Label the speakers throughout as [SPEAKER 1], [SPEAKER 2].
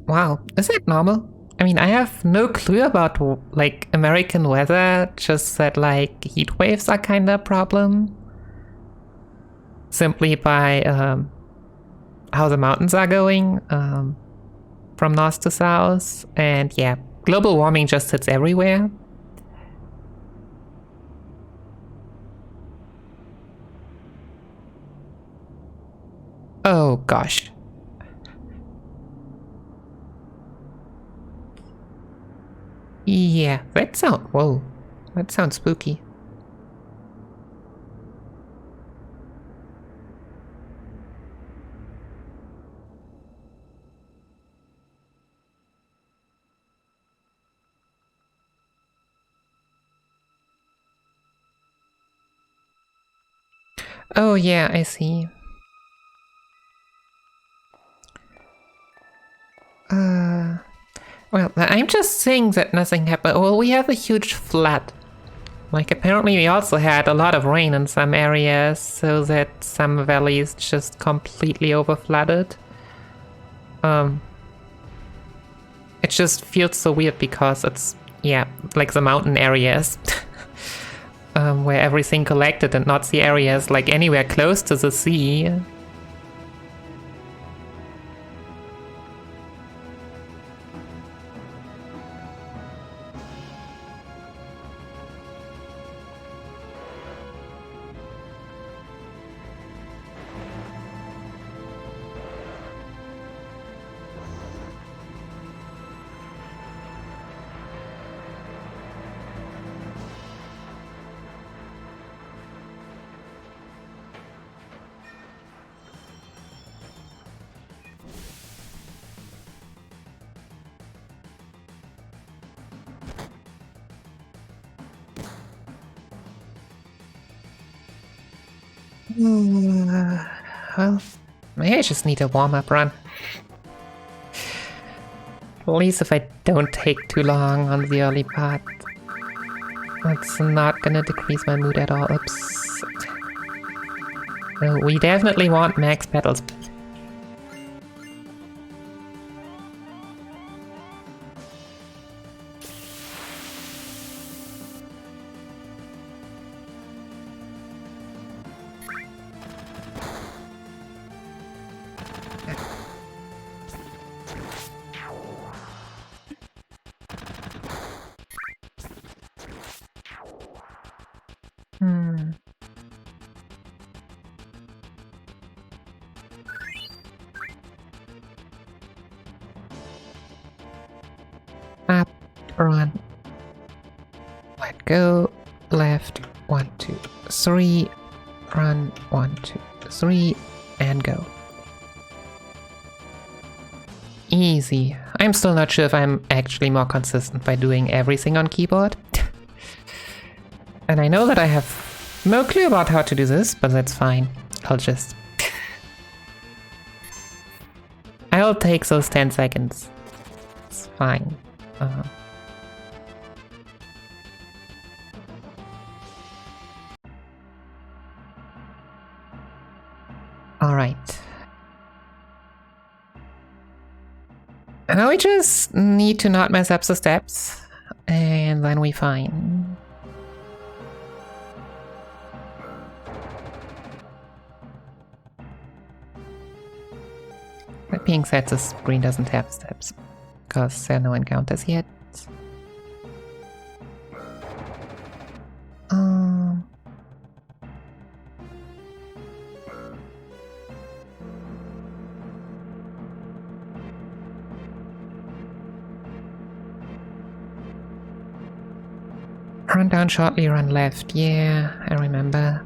[SPEAKER 1] Wow, is that normal? I mean, I have no clue about, like, American weather, just that, like, heat waves are kinda a problem. Simply by, how the mountains are going, from north to south. And yeah, global warming just hits everywhere. Oh gosh. Yeah, whoa, that sounds spooky. Oh yeah, I see. Well, I'm just saying that nothing happened. Well, we have a huge flood. Like, apparently we also had a lot of rain in some areas, so that some valleys just completely overflooded. It just feels so weird because it's, yeah, like the mountain areas. Where everything collected and not the areas like anywhere close to the sea. Well, maybe I just need a warm-up run. At least if I don't take too long on the early part. That's not gonna decrease my mood at all. Oops. We definitely want max petals. Up, run. Let go, left, 1, 2, 3, run, 1, 2, 3, and go. Easy. I'm still not sure if I'm actually more consistent by doing everything on keyboard. And I know that I have no clue about how to do this, but that's fine. I'll take those 10 seconds. It's fine. Alright. And now we just need to not mess up the steps, and then we're fine. That being said, this screen doesn't have steps, because there are no encounters yet. Run down shortly, run left. Yeah, I remember.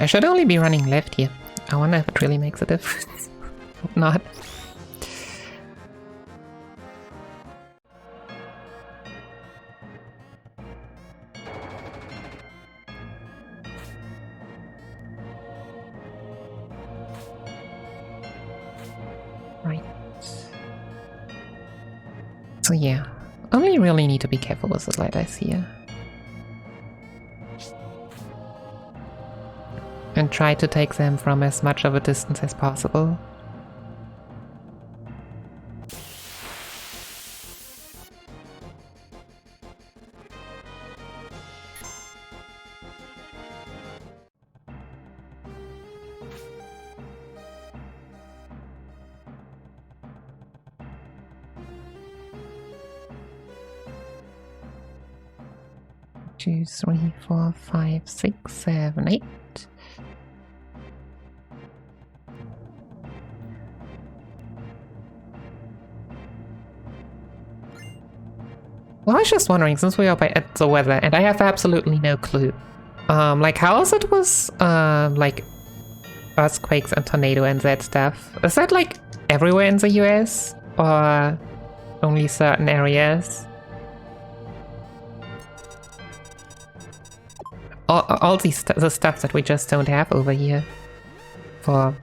[SPEAKER 1] I should only be running left here. I wonder if it really makes a difference. Hope not. Right. So yeah, only really need to be careful with the light eyes here. And try to take them from as much of a distance as possible. Two, three, four, five, six, seven, 8. Well, I was just wondering, since we are at the weather, and I have absolutely no clue, like how is it with, like, earthquakes and tornado and that stuff? Is that, like, everywhere in the US? Or only certain areas? All the stuff that we just don't have over here. For...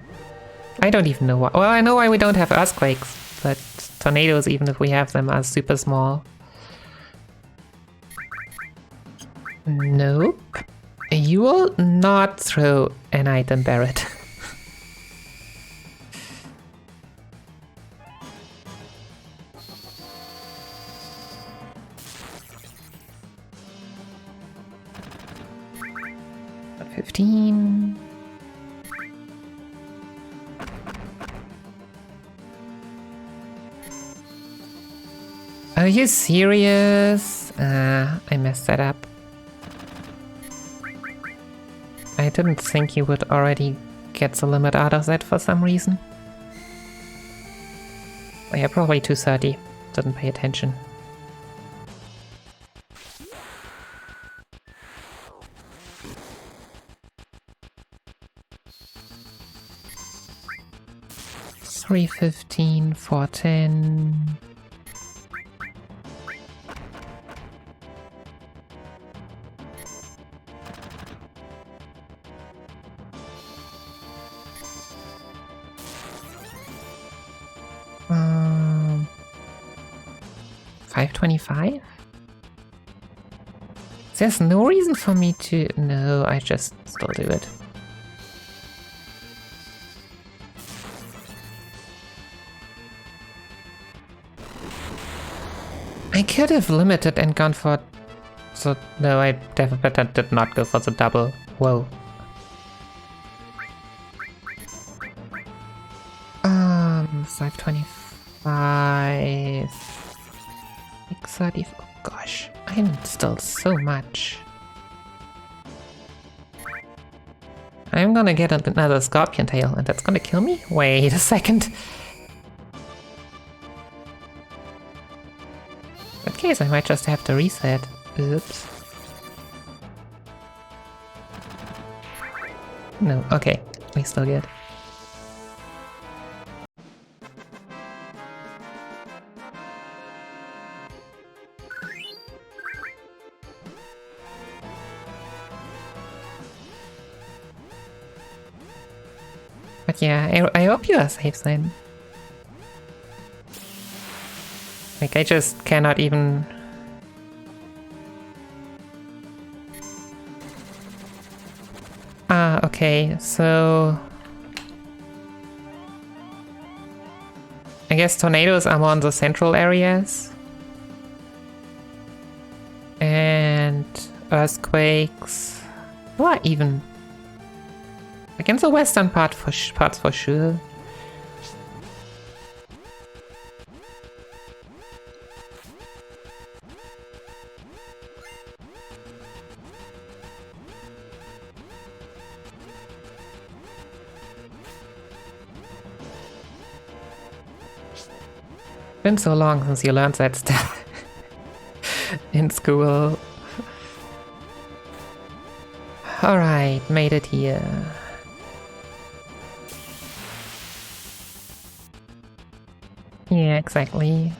[SPEAKER 1] I don't even know why. Well, I know why we don't have earthquakes, but tornadoes, even if we have them, are super small. Nope. You will not throw an item, Barrett. $15. Are you serious? I messed that up. I didn't think you would already get the limit out of that for some reason. Oh yeah, probably 230. Didn't pay attention. $315, $410. $525? There's no reason for me to... No, I just still do it. I could have limited and gone for... So, no, I definitely did not go for the double. Whoa. 525... 630... Oh gosh, I'm still so much. I'm gonna get another scorpion tail and that's gonna kill me? Wait a second. In that case, I might just have to reset. Oops. No, okay. We still good. But yeah, I hope you are safe then. Like, I just cannot even... Okay, so... I guess tornadoes are more in the central areas. And earthquakes... Or even... Like in the western parts for sure. Been so long since you learned that stuff in school. Alright, made it here. Yeah, exactly.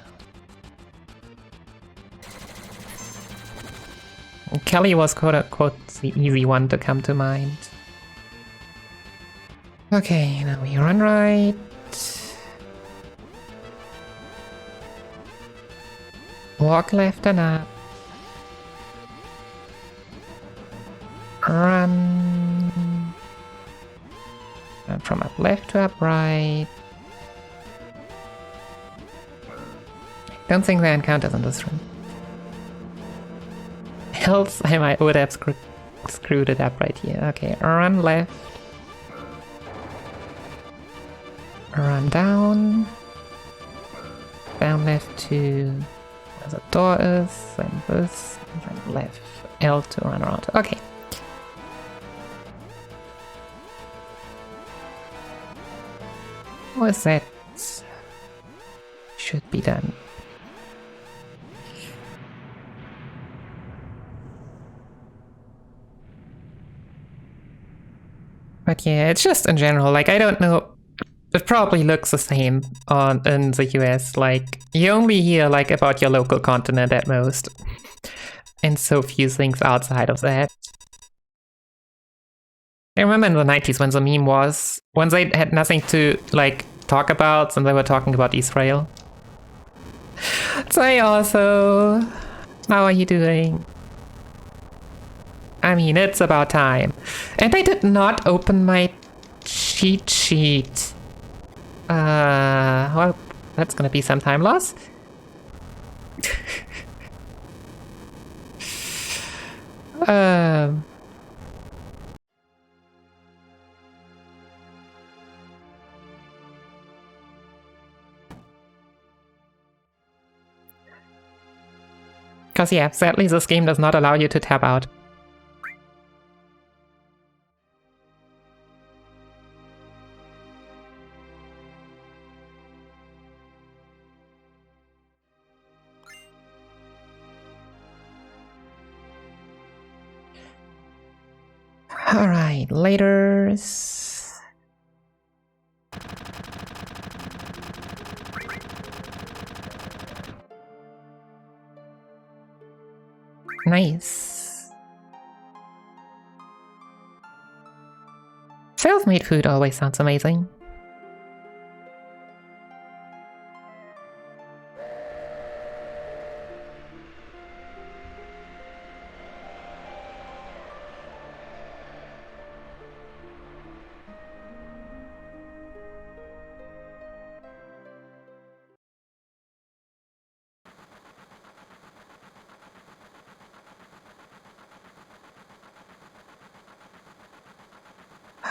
[SPEAKER 1] Kelly was quote-unquote the easy one to come to mind. Okay, now we run right. Walk left and up. Run. And from up left to up right. Don't think there are encounters in this room. Else I would have screwed it up right here. Okay, run left. Run down. Down left to where the door is, and this, and then left L to run around. Okay. What is that? Should be done. But yeah, it's just in general, like, I don't know, it probably looks the same in the US, like, you only hear, like, about your local continent at most, and so few things outside of that. I remember in the 90s when the meme was, when they had nothing to, like, talk about, and they were talking about Israel. So also, how are you doing? I mean, it's about time. And I did not open my cheat sheet. Well, that's gonna be some time loss. Cause yeah, sadly this game does not allow you to tab out. Alright, laters. Nice. Self-made food always sounds amazing.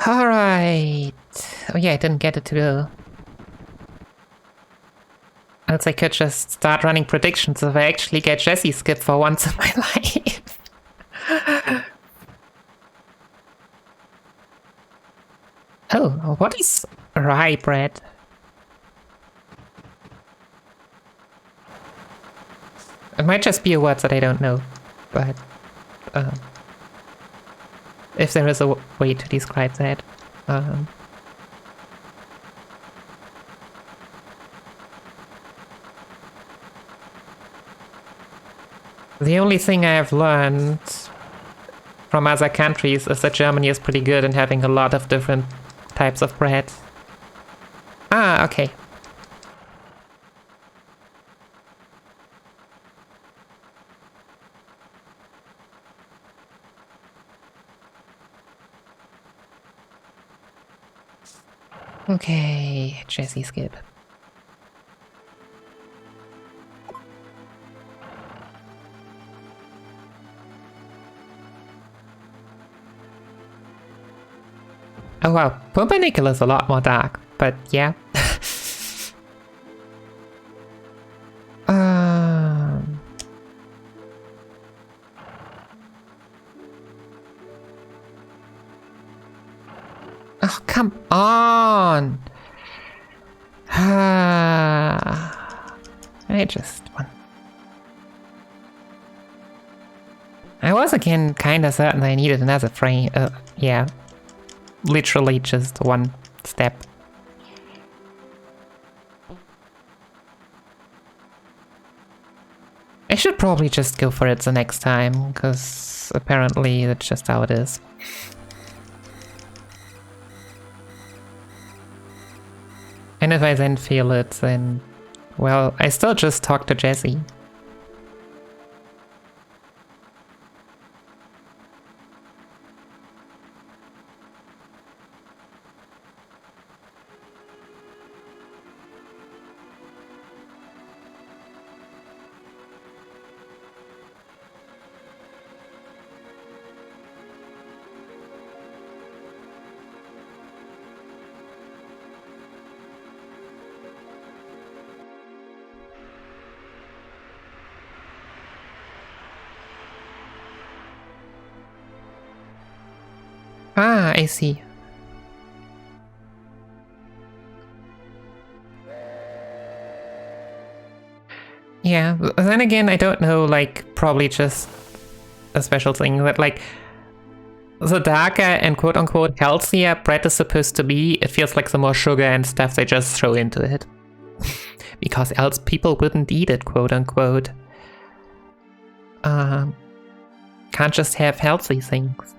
[SPEAKER 1] Alright. Oh yeah, I didn't get it to go. Else I could just start running predictions if I actually get Jessie skip for once in my life. Oh, what is rye bread? It might just be a word that I don't know, but if there is a way to describe that. The only thing I have learned from other countries is that Germany is pretty good in having a lot of different types of bread. Ah, okay. Okay, Jessie skip. Oh wow, Pumpernickel is a lot more dark, but yeah. Oh, come on! I just want... I was again kinda certain I needed another frame. Yeah. Literally just one step. I should probably just go for it the next time, because apparently that's just how it is. And if I then feel it, then... well, I still just talk to Jessie. Ah, I see. Yeah, but then again, I don't know, like, probably just a special thing that, like, the darker and quote-unquote healthier bread is supposed to be, it feels like the more sugar and stuff they just throw into it. Because else people wouldn't eat it, quote-unquote. Can't just have healthy things.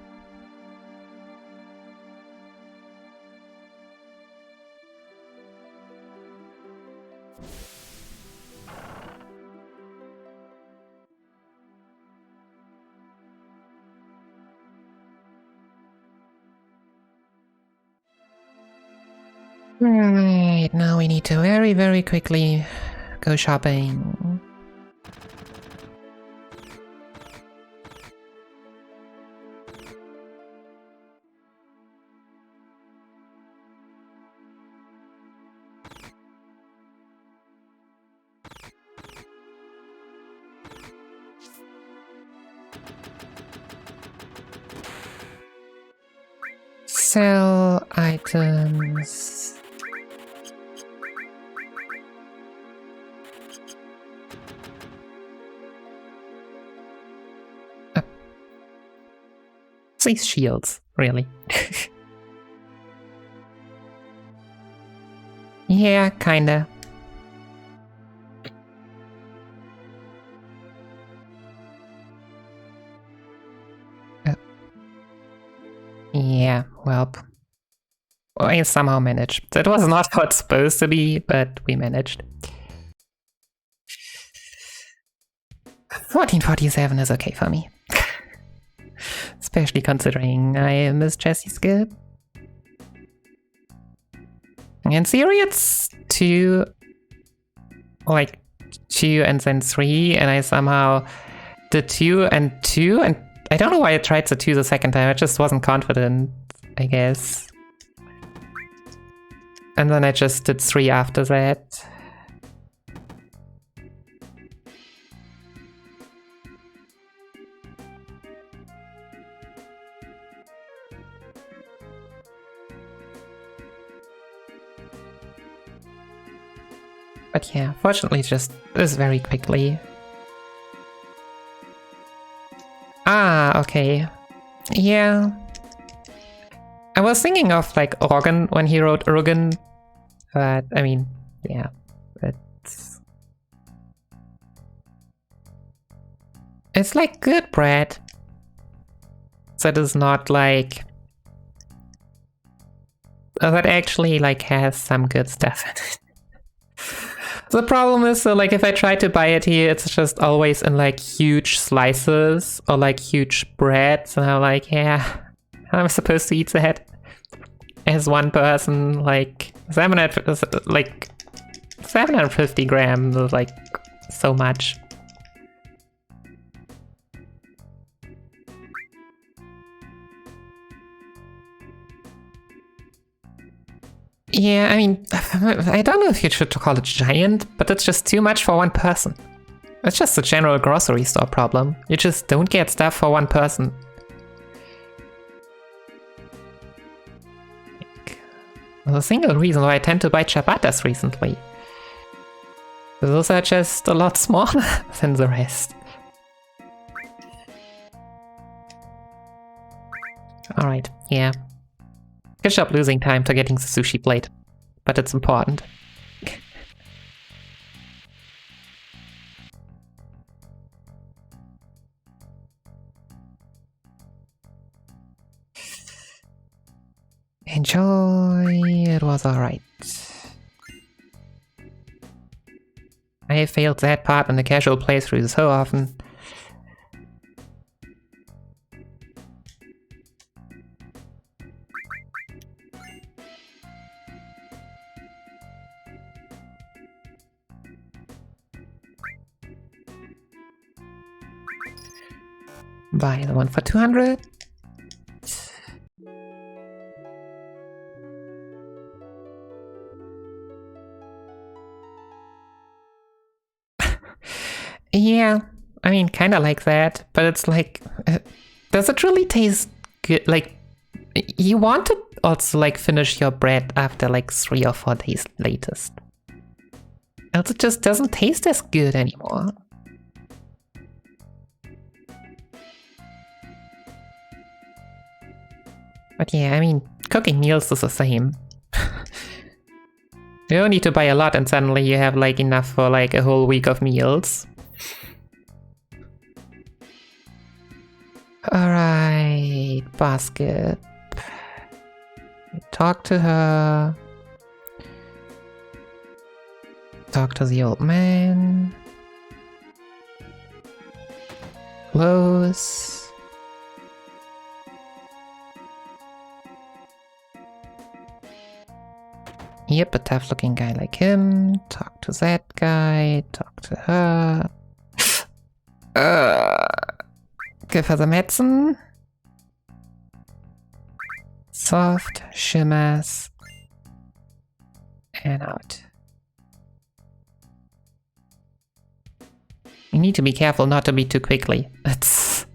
[SPEAKER 1] Right, now we need to very, very quickly go shopping. Sell items. These shields, really. Yeah, kinda. Yeah, well, I somehow managed. That was not how it's supposed to be, but we managed. 1447 is okay for me. Especially considering I miss Jessie's good. In theory, it's 2, like 2 and then 3, and I somehow did 2 and 2, and I don't know why I tried the 2 the second time, I just wasn't confident, I guess. And then I just did 3 after that. But yeah, fortunately just this very quickly. Ah, okay. Yeah. I was thinking of like Organ when he wrote Urgan, but I mean, yeah, it's like good bread. So it is not like that actually like has some good stuff in it. The problem is, so like if I try to buy it here, it's just always in like huge slices or like huge breads, and I'm like, yeah, I'm supposed to eat that as one person, like 750 grams is like so much. Yeah, I mean, I don't know if you should call it giant, but it's just too much for one person. It's just a general grocery store problem. You just don't get stuff for one person. The single reason why I tend to buy ciabattas recently. Those are just a lot smaller than the rest. Alright, yeah. Good job losing time to getting the sushi plate, but it's important. Enjoy, it was alright. I have failed that part in the casual playthrough so often. Buy the one for 200. Yeah, I mean, kind of like that, but it's like, does it really taste good? Like, You want to also like finish your bread after like 3 or 4 days latest. Else it just doesn't taste as good anymore. But yeah, I mean, cooking meals is the same. You don't need to buy a lot and suddenly you have like enough for like a whole week of meals. Alright, basket. Talk to her. Talk to the old man. Close. Yep, a tough looking guy like him. Talk to that guy. Talk to her. Give her the medicine. Soft, shimmers. And out. You need to be careful not to be too quickly. That's...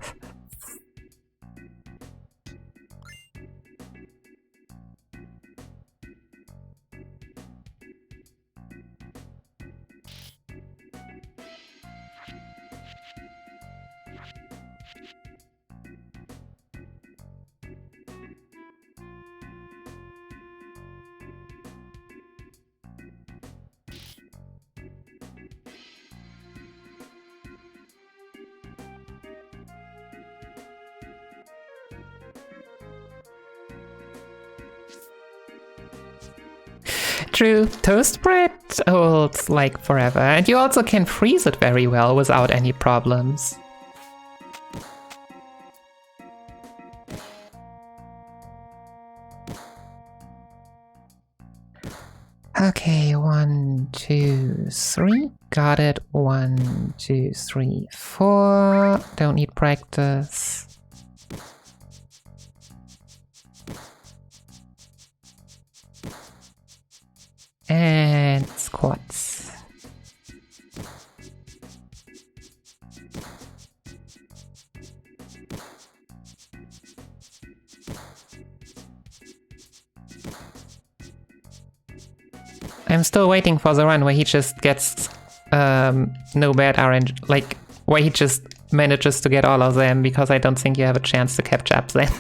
[SPEAKER 1] True, toast bread holds like forever, and you also can freeze it very well without any problems. Okay, 1, 2, 3. Got it. 1, 2, 3, 4. Don't need practice. And squats. I'm still waiting for the run where he just gets no bad RNG, like where he just manages to get all of them, because I don't think you have a chance to catch up then.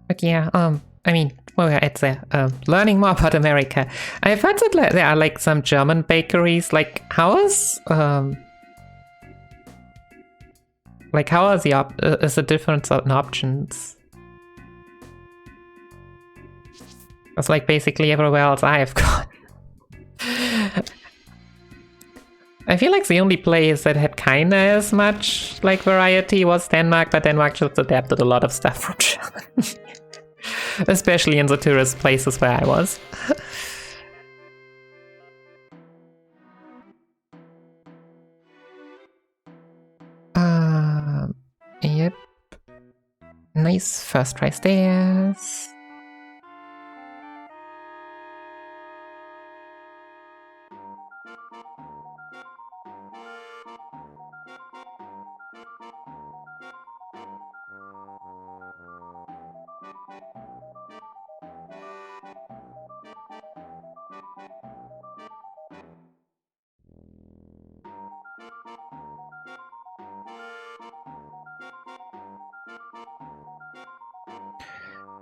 [SPEAKER 1] But yeah, I mean, well, it's learning more about America. I've heard that there are like some German bakeries. Like, how is is the difference in options? It's like basically everywhere else I've gone. I feel like the only place that had kinda as much like variety was Denmark, but Denmark just adapted a lot of stuff from Germany. Especially in the tourist places where I was. Yep. Nice first try stairs.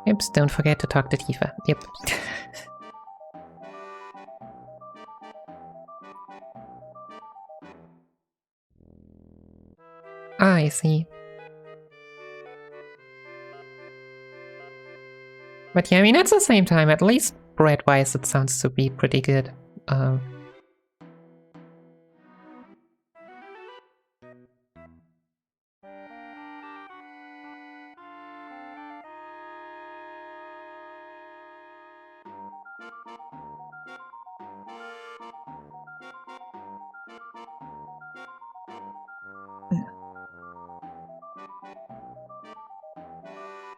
[SPEAKER 1] Oops, don't forget to talk to Tifa. Yep. Ah, I see. But yeah, I mean, at the same time, at least bread-wise, it sounds to be pretty good.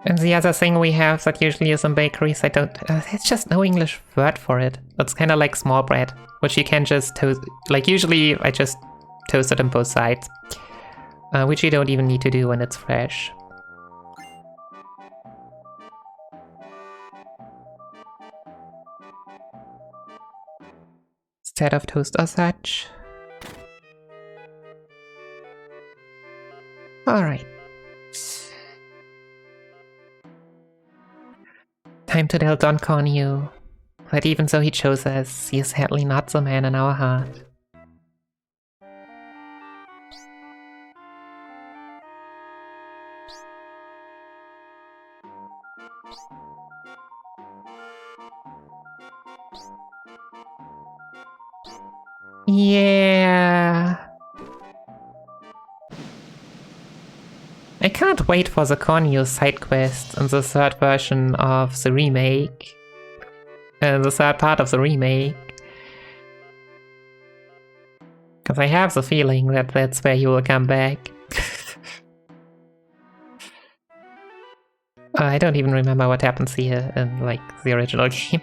[SPEAKER 1] And the other thing we have that usually is in bakeries, I don't... there's just no English word for it. It's kind of like small bread, which you can just toast... Like, usually I just toast it on both sides. Which you don't even need to do when it's fresh. Instead of toast or such. Alright. Time to tell Don Cornue that even though he chose us, he is sadly not the man in our heart. Yeah. I can't wait for the Cornue side quest in the third version of the remake. The third part of the remake. Because I have the feeling that that's where he will come back. I don't even remember what happens here in, like, the original game.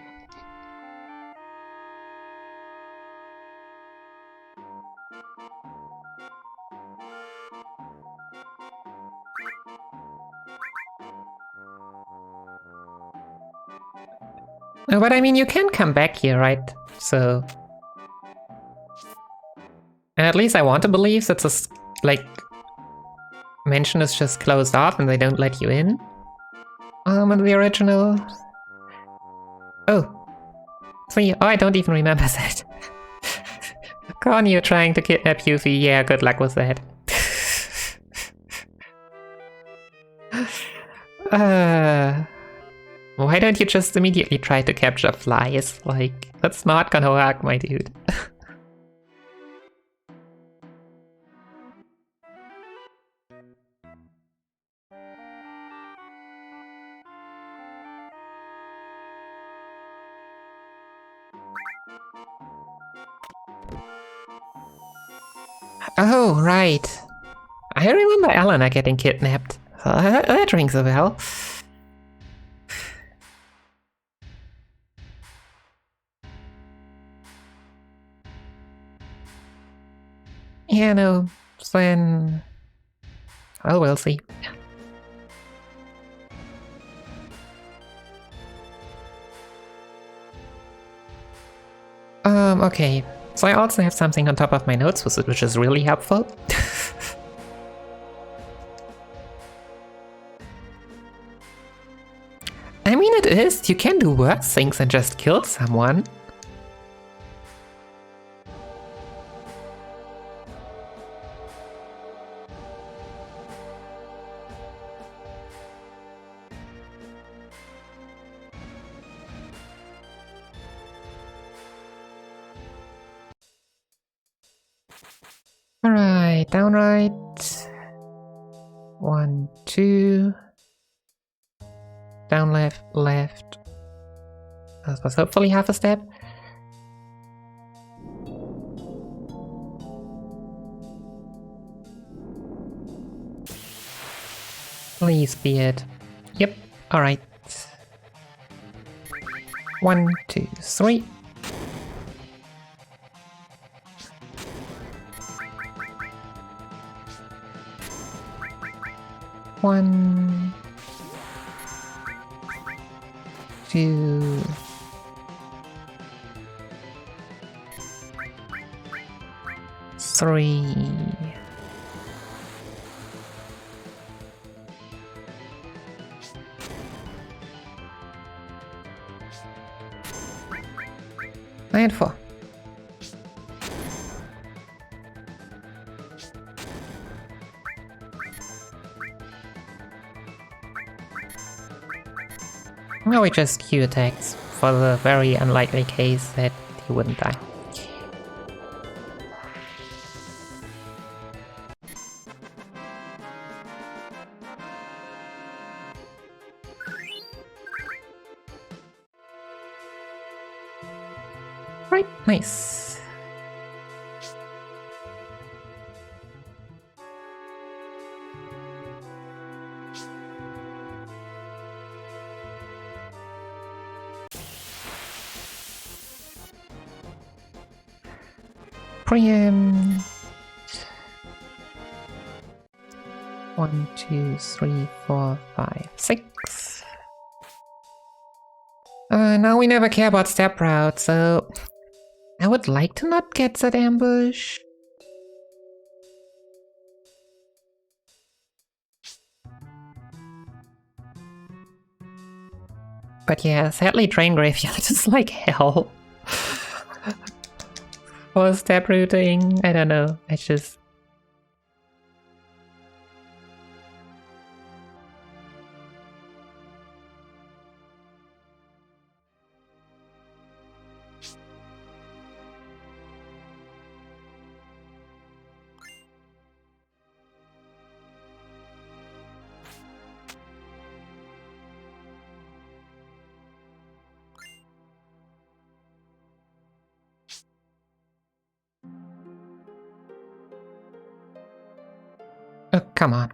[SPEAKER 1] But I mean, you can come back here, right? So... And at least I want to believe that this, like, mansion is just closed off and they don't let you in. In the original... Oh. See, I don't even remember that. Cornue trying to kidnap Yuffie, yeah, good luck with that. Why don't you just immediately try to capture flies? Like, that's not gonna work, my dude. Oh, right. I remember Elena getting kidnapped. That rings a bell. Yeah, no, then... Well, we'll see. Okay. So I also have something on top of my notes, which is really helpful. I mean, it is. You can do worse things than just kill someone. Alright, downright. 1, 2. Down, left, left. That was hopefully half a step. Please be it. Yep, alright. 1, 2, 3. One, 2, 3. And 4. Well, we just Q attacks for the very unlikely case that he wouldn't die. Right, nice. Preempt. 1, 2, 3, 4, 5, 6. Now we never care about steproute, so I would like to not get that ambush. But yeah, sadly Drain Graveyard is like hell. For steprooting, I don't know, I just... Oh, come on.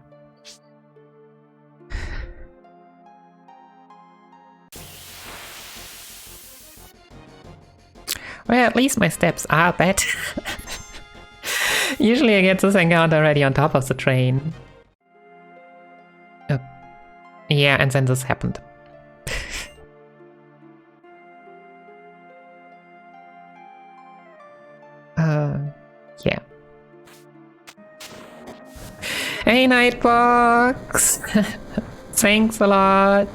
[SPEAKER 1] Well, at least my steps are better. Usually I get this encounter already on top of the train. Oh. Yeah, and then this happened. Yeah. Hey, Nightbox! Thanks a lot.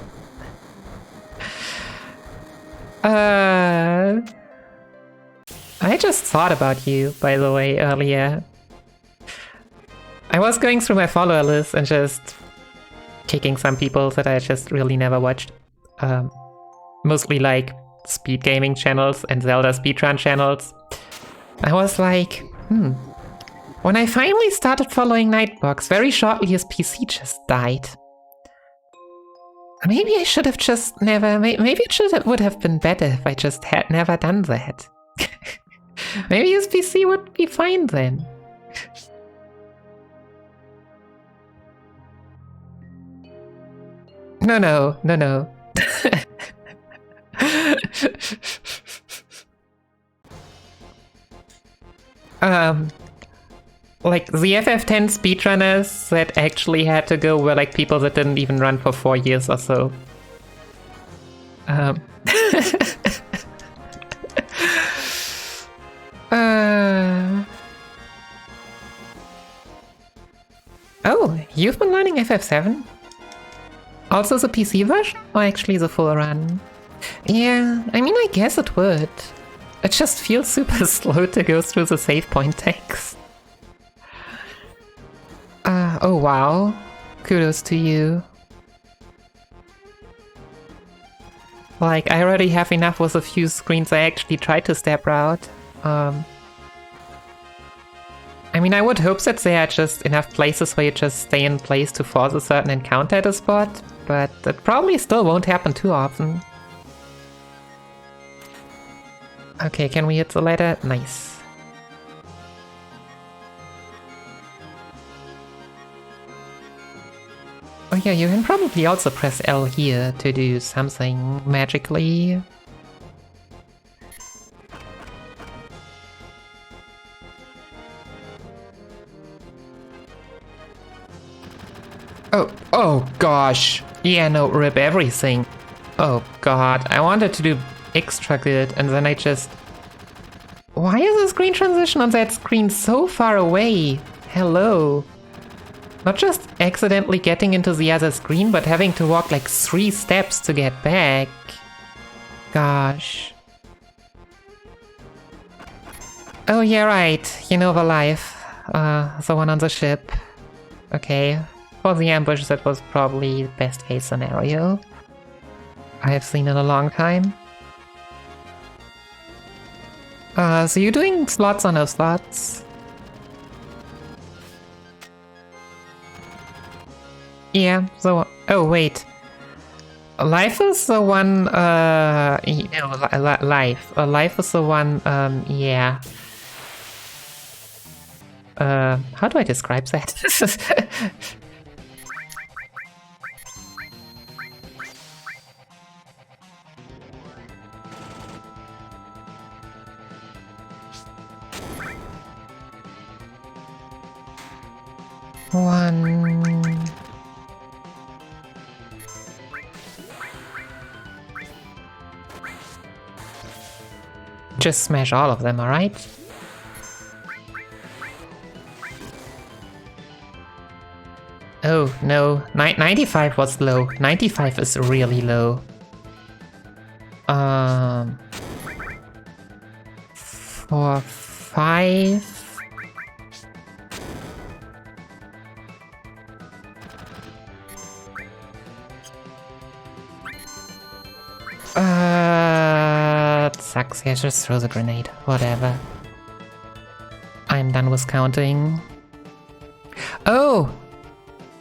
[SPEAKER 1] I just thought about you, by the way, earlier. I was going through my follower list and just kicking some people that I just really never watched. Mostly like speed gaming channels and Zelda speedrun channels. I was like, when I finally started following Nightbox, very shortly his PC just died. Maybe I should have just never... Maybe it would have been better if I just had never done that. Maybe his PC would be fine then. No. Like, the FF10 speedrunners that actually had to go were like people that didn't even run for 4 years or so. Oh, you've been learning FF7? Also the PC version, or actually the full run? Yeah, I mean, I guess it would. It just feels super slow to go through the save point text. Oh wow. Kudos to you. Like, I already have enough with a few screens I actually tried to steproute. I mean, I would hope that there are just enough places where you just stay in place to force a certain encounter at a spot, but that probably still won't happen too often. Okay, can we hit the ladder? Nice. Oh yeah, you can probably also press L here to do something magically. Oh gosh. Yeah, no, rip everything. Oh god, I wanted to do extra good and then I just... Why is the screen transition on that screen so far away? Hello. Not just accidentally getting into the other screen, but having to walk like 3 steps to get back. Gosh. Oh yeah, right. You know the life. The one on the ship. Okay. For the ambush, that was probably the best case scenario. I have seen in a long time. So you're doing slots on those slots? Yeah, so... Oh, wait. Life is the one, life. Life is the one, yeah. How do I describe that? One... Just smash all of them, alright? Oh, no. 95 was low. 95 is really low. For 5... It sucks. Yeah, just throw the grenade. Whatever. I'm done with counting. Oh!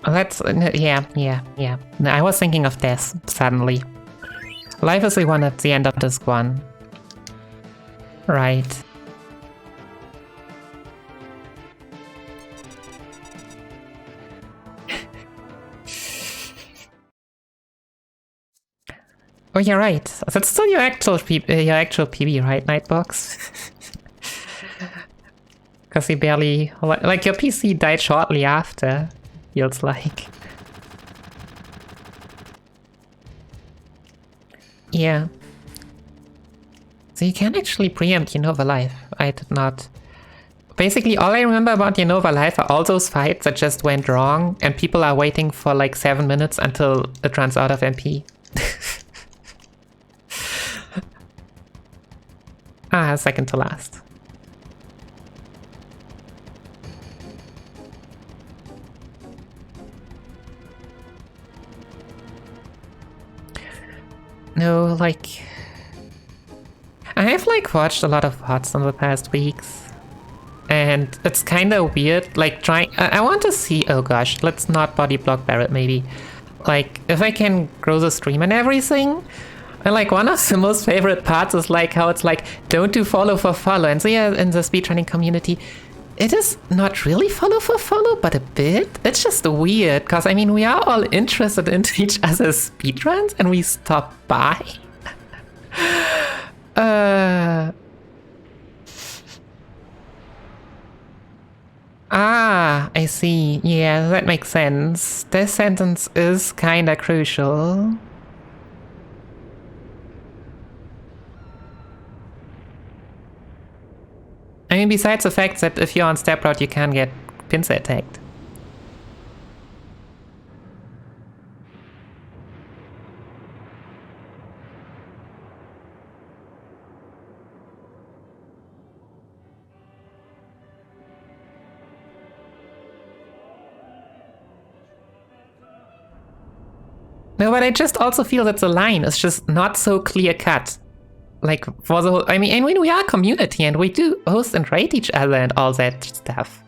[SPEAKER 1] That's... yeah. No, I was thinking of death, suddenly. Life is the one at the end of this one. Right. Oh, you're right. That's still your actual PB, right, Nightbox? Because he barely... Like, your PC died shortly after, feels like. Yeah. So you can actually preempt Unova Life. I did not. Basically, all I remember about Unova Life are all those fights that just went wrong, and people are waiting for like 7 minutes until it runs out of MP. Second to last. No, like... I have like watched a lot of VODs in the past weeks. And it's kind of weird, like trying... I want to see... Oh gosh, let's not body block Barrett maybe. Like, if I can grow the stream and everything... And like one of the most favorite parts is like how it's like, don't do follow for follow. And so yeah, in the speedrunning community, it is not really follow for follow, but a bit. It's just weird, because I mean, we are all interested in each other's speedruns and we stop by. I see. Yeah, that makes sense. This sentence is kinda crucial. I mean, besides the fact that if you're on steproute, you can get pincer attacked. No, but I just also feel that the line is just not so clear cut. Like, for the whole... I mean, we are a community and we do host and rate each other and all that stuff.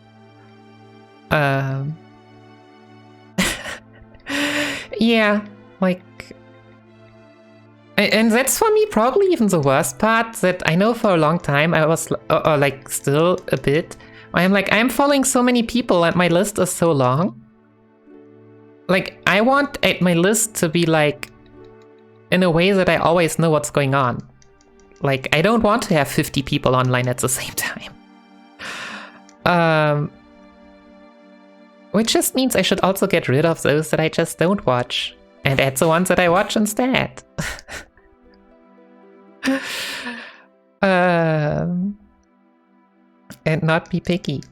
[SPEAKER 1] Yeah, like... And that's for me probably even the worst part, that I know for a long time I was, like, still a bit... I'm like, I'm following so many people and my list is so long. Like, I want my list to be, like, in a way that I always know what's going on. Like, I don't want to have 50 people online at the same time. Which just means I should also get rid of those that I just don't watch. And add the ones that I watch instead. And not be picky.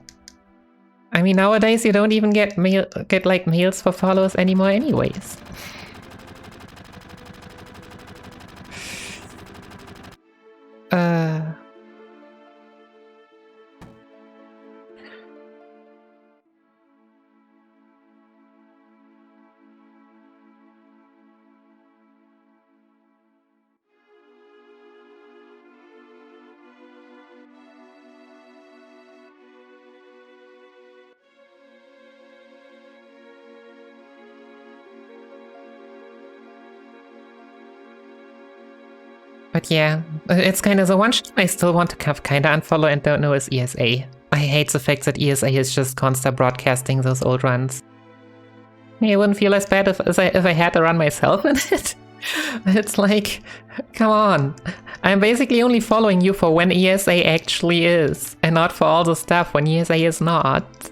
[SPEAKER 1] I mean, nowadays you don't even get like mails for follows anymore anyways. But yeah, it's kind of the one shit I still want to kind of unfollow and don't know is ESA. I hate the fact that ESA is just constant broadcasting those old runs. I wouldn't feel as bad if I had to run myself in it. It's like, come on. I'm basically only following you for when ESA actually is, and not for all the stuff when ESA is not.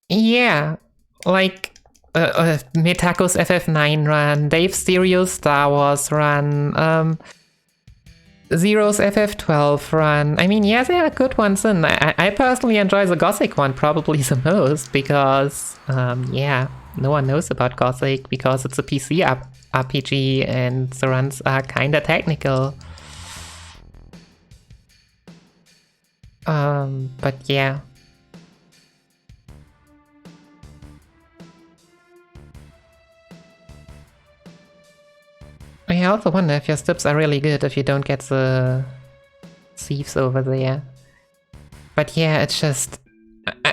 [SPEAKER 1] Yeah, like Metako's FF9 run, Dave Stereo's Star Wars run, Zero's FF12 run. I mean, yeah, there are good ones in. I personally enjoy the Gothic one probably the most because, yeah, no one knows about Gothic because it's a PC RPG and the runs are kinda technical. But yeah. I also wonder if your steps are really good if you don't get the thieves over there. But yeah, it's just...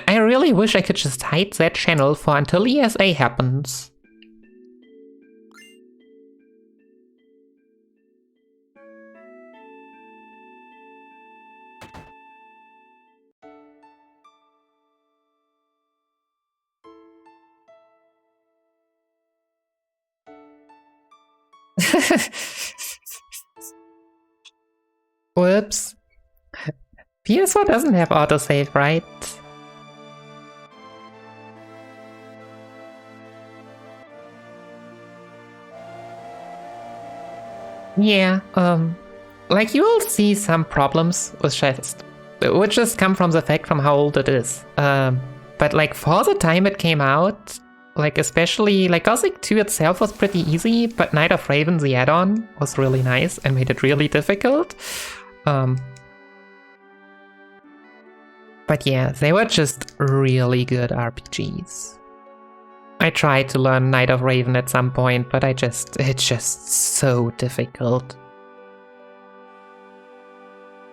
[SPEAKER 1] I really wish I could just hide that channel for until ESA happens. Whoops. PS4 doesn't have autosave, right? Yeah, like you will see some problems with Chest, which just come from the fact from how old it is. But like for the time it came out, like especially like Gothic 2 itself was pretty easy, but Night of Raven, the add-on, was really nice and made it really difficult. But yeah, they were just really good RPGs. I tried to learn Night of Raven at some point, but it's just so difficult.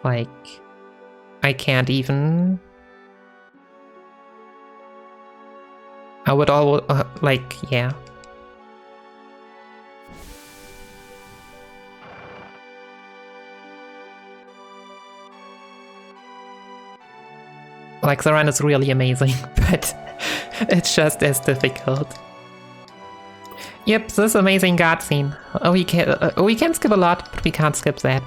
[SPEAKER 1] Like, I can't even... I would always, like, yeah. Like, the run is really amazing, but it's just as difficult. Yep, this amazing god scene. We can skip a lot, but we can't skip that.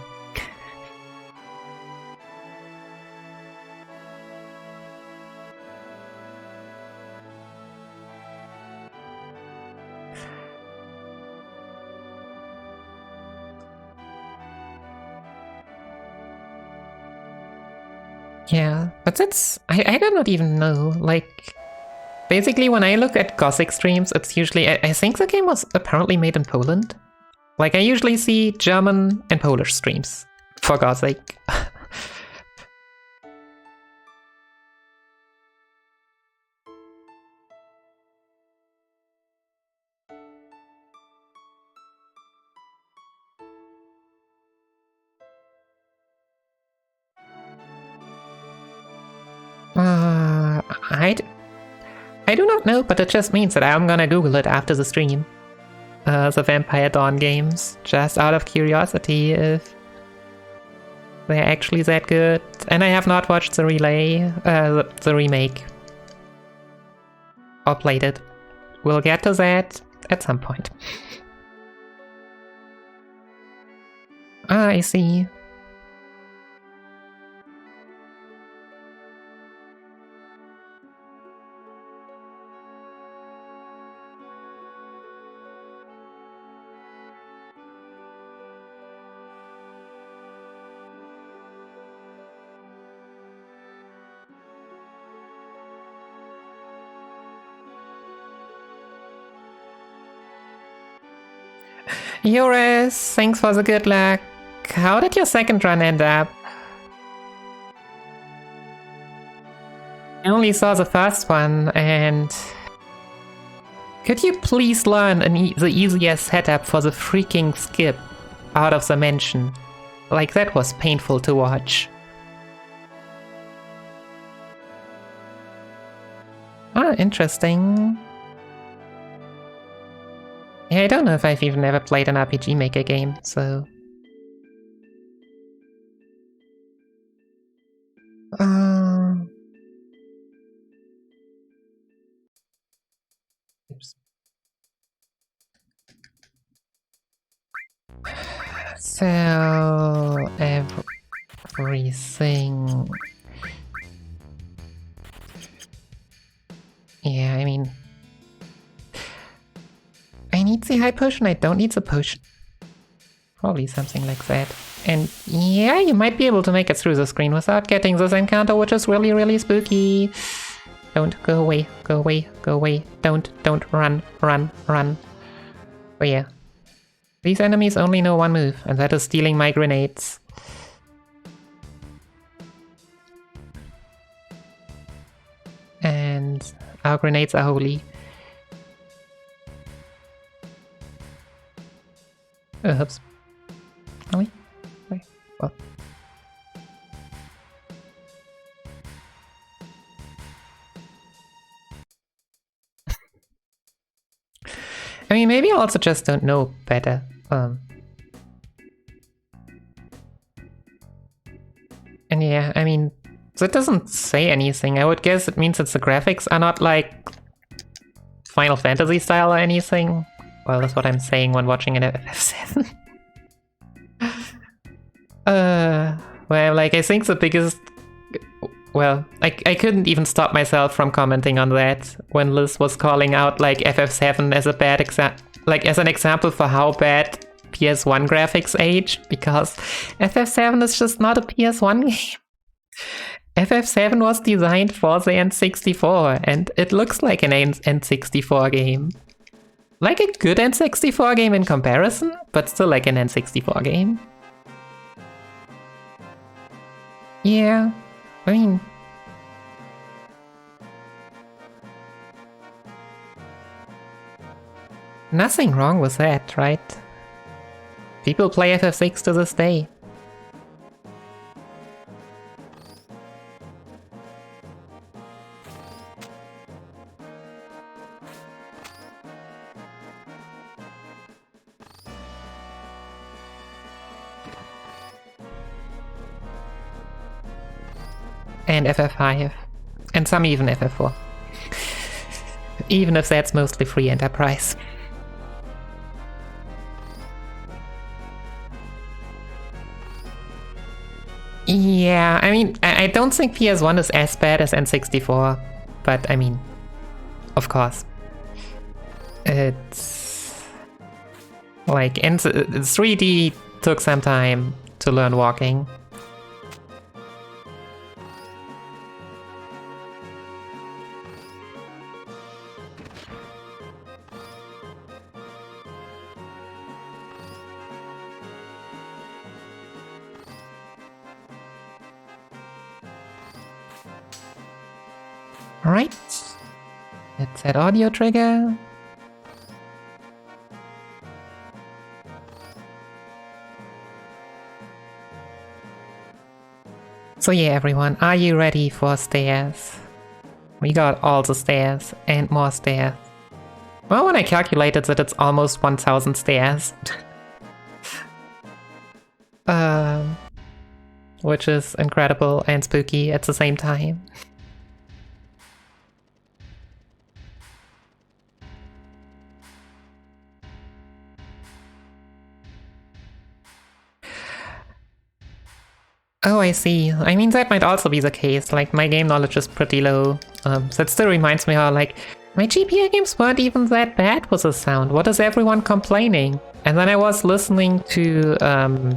[SPEAKER 1] Yeah, but that's... I do not even know, like... Basically, when I look at Gothic streams, it's usually... I think the game was apparently made in Poland. Like, I usually see German and Polish streams for Gothic. I do not know, but it just means that I'm gonna Google it after the stream. The Vampire Dawn games, just out of curiosity if they're actually that good. And I have not watched the the remake. Or played it. We'll get to that at some point. Ah, I see. Yoris, thanks for the good luck. How did your second run end up? I only saw the first one, and... Could you please learn the easiest setup for the freaking skip out of the mansion? Like, that was painful to watch. interesting. Yeah, I don't know if I've even ever played an RPG Maker game, so... Oops. So... everything... Yeah, I mean... I need the high potion, I don't need the potion. Probably something like that. And yeah, you might be able to make it through the screen without getting this encounter, which is really, really spooky. Don't go away, go away, go away. Don't run, run, run. But yeah. These enemies only know one move, and that is stealing my grenades. And our grenades are holy. Oops. Are we? Okay. Well. I mean, maybe I also just don't know better. And yeah, I mean, that doesn't say anything. I would guess it means that the graphics are not like Final Fantasy style or anything. Well, that's what I'm saying when watching an FF7. Well, like, I think the biggest... Well, I couldn't even stop myself from commenting on that when Liz was calling out, like, FF7 as a bad as an example for how bad PS1 graphics age, because FF7 is just not a PS1 game. FF7 was designed for the N64, and it looks like an N64 game. Like a good N64 game in comparison, but still like an N64 game. Yeah, I mean... Nothing wrong with that, right? People play FF6 to this day. And FF5. And some even FF4. Even if that's mostly free enterprise. Yeah, I mean, I don't think PS1 is as bad as N64, but I mean, of course. It's... like, 3D took some time to learn walking. Alright, let's set audio trigger. So yeah, everyone, are you ready for stairs? We got all the stairs and more stairs. Well, when I calculated that it's almost 1000 stairs. Which is incredible and spooky at the same time. Oh, I see. I mean, that might also be the case. Like, my game knowledge is pretty low. That still reminds me how, like, my GPA games weren't even that bad with the sound. What is everyone complaining? And then I was listening to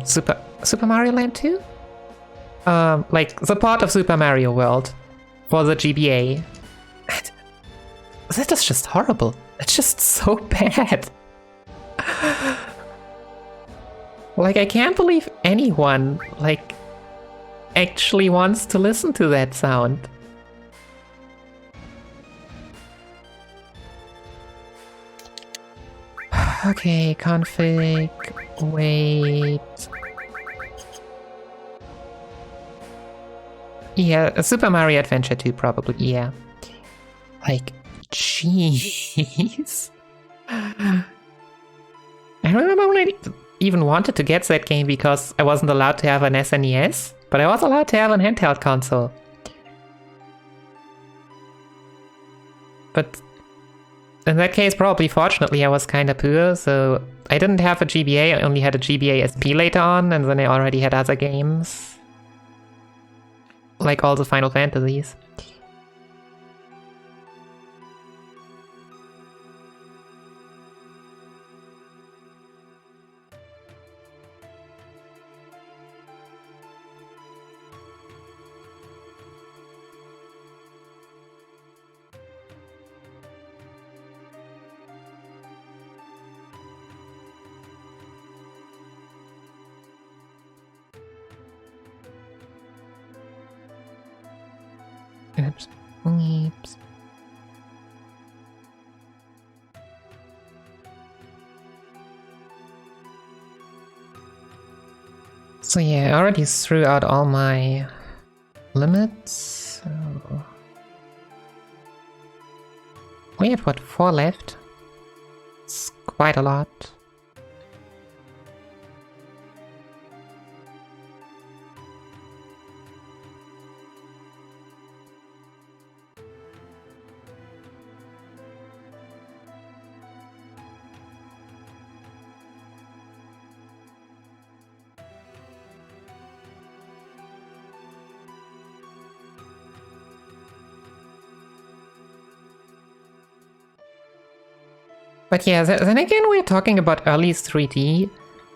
[SPEAKER 1] Super Mario Land 2? Like, the part of Super Mario World for the GBA. That is just horrible. It's just so bad. Like, I can't believe anyone, like, actually wants to listen to that sound. Okay, config, wait. Yeah, Super Mario Adventure 2 probably, yeah. Like, Jeez. I remember when I even wanted to get that game because I wasn't allowed to have an SNES, but I was allowed to have an handheld console. But in that case, probably fortunately, I was kinda poor, so I didn't have a GBA, I only had a GBA SP later on, and then I already had other games. Like all the Final Fantasies. Oops. Oops. So yeah, I already threw out all my limits, so... We have, what, 4 left? It's quite a lot. But yeah, then again we're talking about early 3D,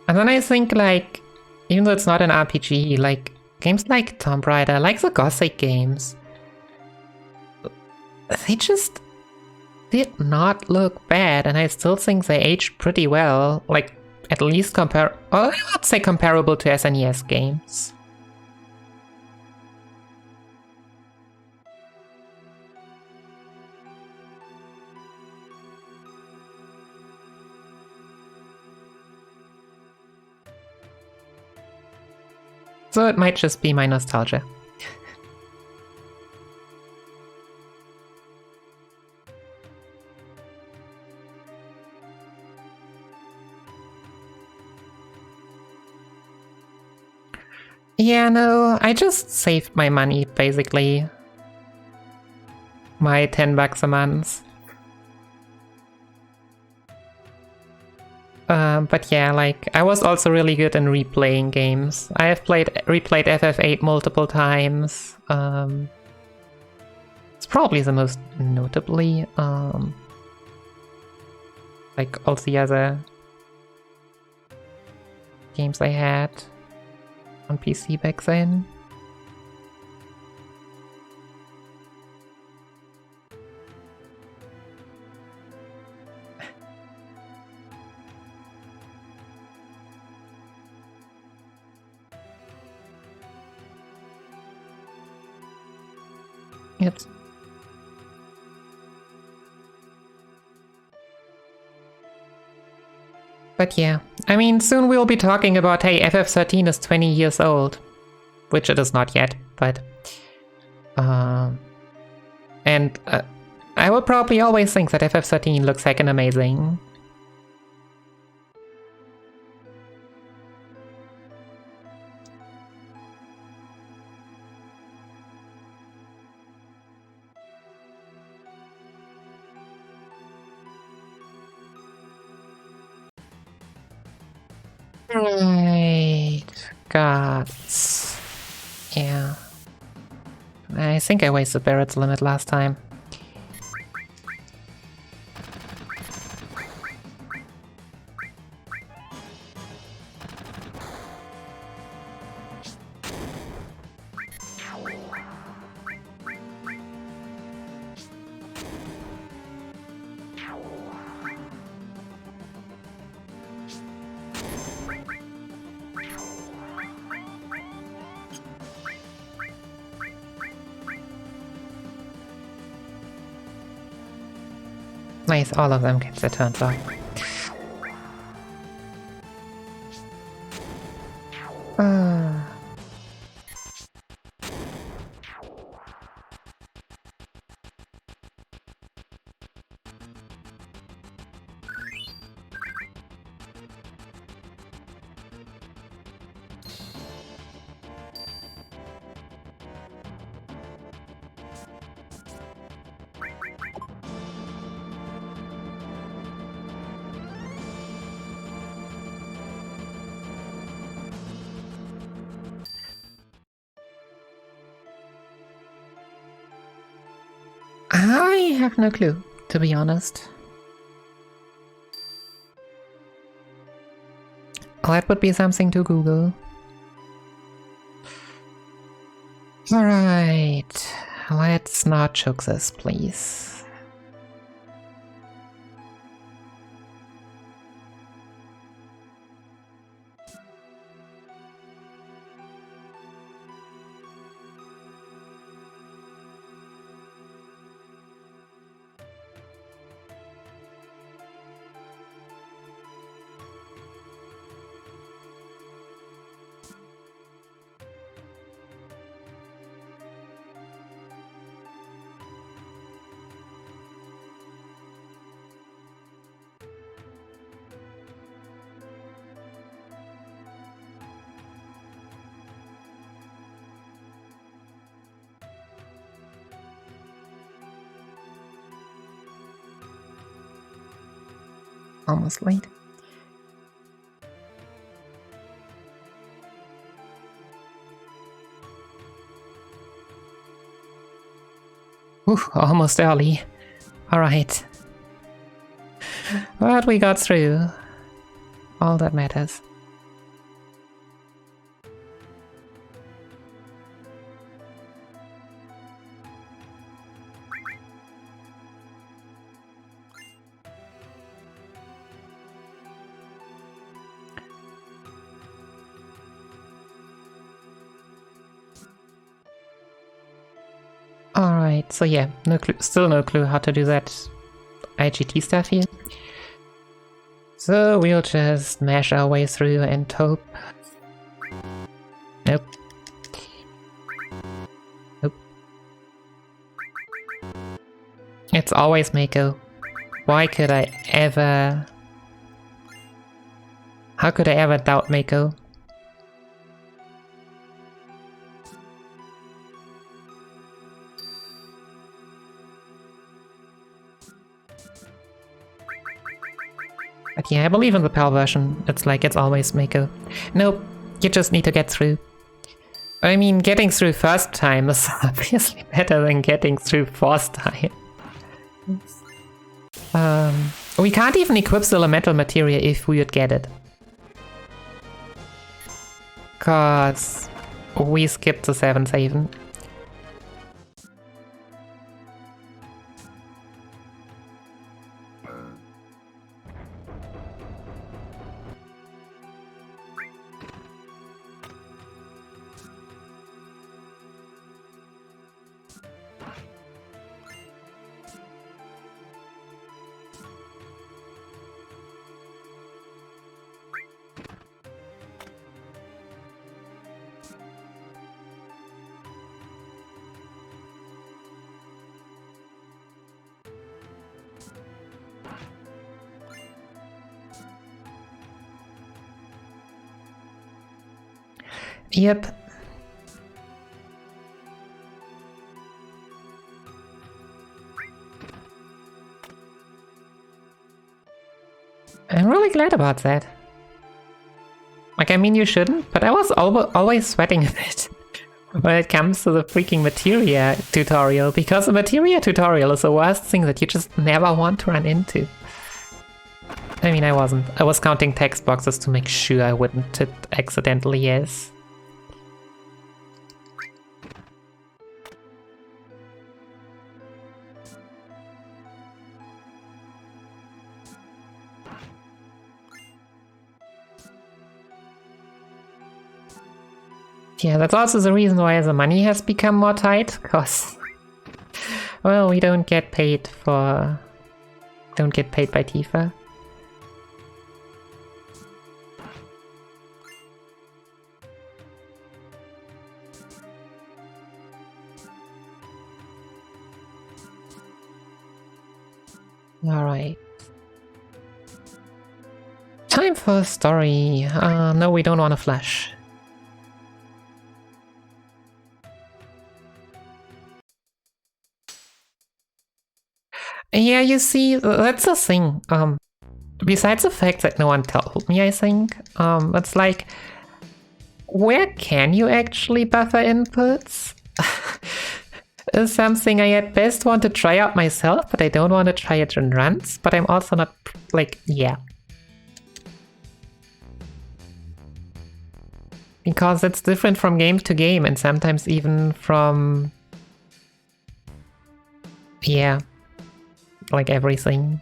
[SPEAKER 1] and then I think like, even though it's not an RPG, like games like Tomb Raider, like the Gothic games, they just did not look bad, and I still think they aged pretty well, like at least I would say comparable to SNES games. So it might just be my nostalgia. Yeah, no, I just saved my money, basically. My $10 a month. But yeah, like, I was also really good in replaying games. I have replayed FF8 multiple times. It's probably the most notably. Like all the other games I had on PC back then. It's But yeah, I mean, soon we'll be talking about, hey, FF13 is 20 years old. Which it is not yet, but... and I will probably always think that FF13 looks heckin' amazing. Right. Gods. Yeah. I think I wasted Barrett's limit last time. Nice, all of them get their turns off. I have no clue, to be honest. That would be something to Google. Alright, let's not choke this, please. Almost late. Ooh, almost early. Alright. But we got through. All that matters. Alright, so yeah, no clue, still no clue how to do that IGT stuff here. So we'll just mash our way through and hope. Nope. Nope. It's always Mako. Why could I ever... How could I ever doubt Mako? But yeah, I believe in the PAL version. It's like it's always Mako. Nope, you just need to get through. I mean, getting through first time is obviously better than getting through fourth time. We can't even equip the elemental materia if we would get it. Cause we skipped the 7th haven. Yep. I'm really glad about that. Like, I mean, you shouldn't, but I was always sweating a bit when it comes to the freaking materia tutorial, because the materia tutorial is the worst thing that you just never want to run into. I mean, I wasn't. I was counting text boxes to make sure I wouldn't hit accidentally yes. Yeah, that's also the reason why the money has become more tight, because, well, we don't get paid by Tifa. Alright. Time for a story. No, we don't want to flash. Yeah, you see, that's the thing. Besides the fact that no one told me, I think, it's like, where can you actually buffer inputs? is something I at best want to try out myself, but I don't want to try it in runs, but I'm also not, like, yeah. Because it's different from game to game, and sometimes even from... yeah. Like everything.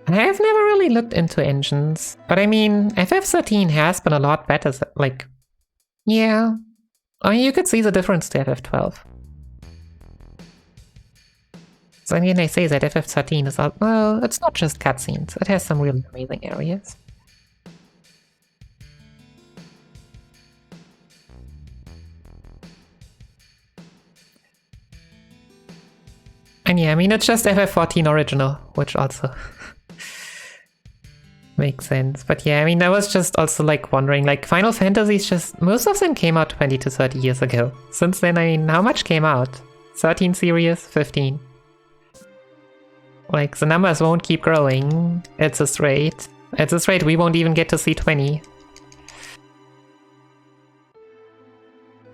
[SPEAKER 1] I've never really looked into engines, but I mean, FF13 has been a lot better, like, yeah. I mean, you could see the difference to FF12. So I mean, I say that FF13 is, well, it's not just cutscenes, it has some really amazing areas. And yeah, I mean, it's just FF14 original, which also makes sense. But yeah, I mean, I was just also like wondering, like Final Fantasy's just, most of them came out 20 to 30 years ago. Since then, I mean, how much came out? 13 series, 15. Like, the numbers won't keep growing at this rate. At this rate, we won't even get to see 20.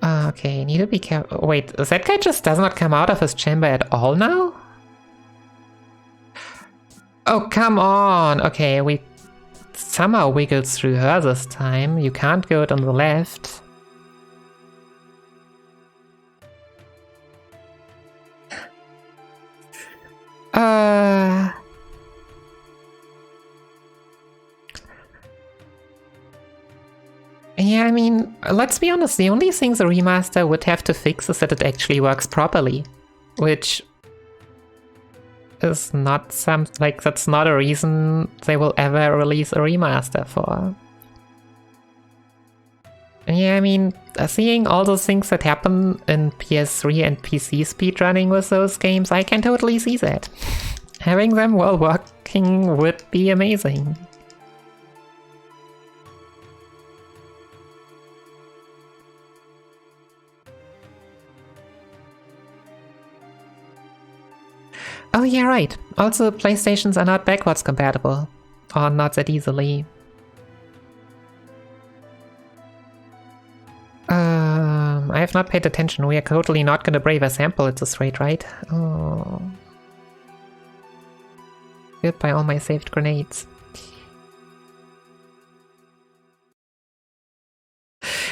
[SPEAKER 1] Okay, need to be careful. Wait, that guy just does not come out of his chamber at all now? Oh, come on! Okay, we somehow wiggled through her this time. You can't go it on the left. Yeah, I mean, let's be honest, the only thing the remaster would have to fix is that it actually works properly. Which is not like, that's not a reason they will ever release a remaster for. Yeah, I mean, seeing all those things that happen in PS3 and PC speedrunning with those games, I can totally see that. Having them well working would be amazing. Oh yeah, right. Also, PlayStations are not backwards compatible. Or not that easily. I have not paid attention. We are totally not gonna brave a sample at this rate, right? Oh. Goodbye all my saved grenades.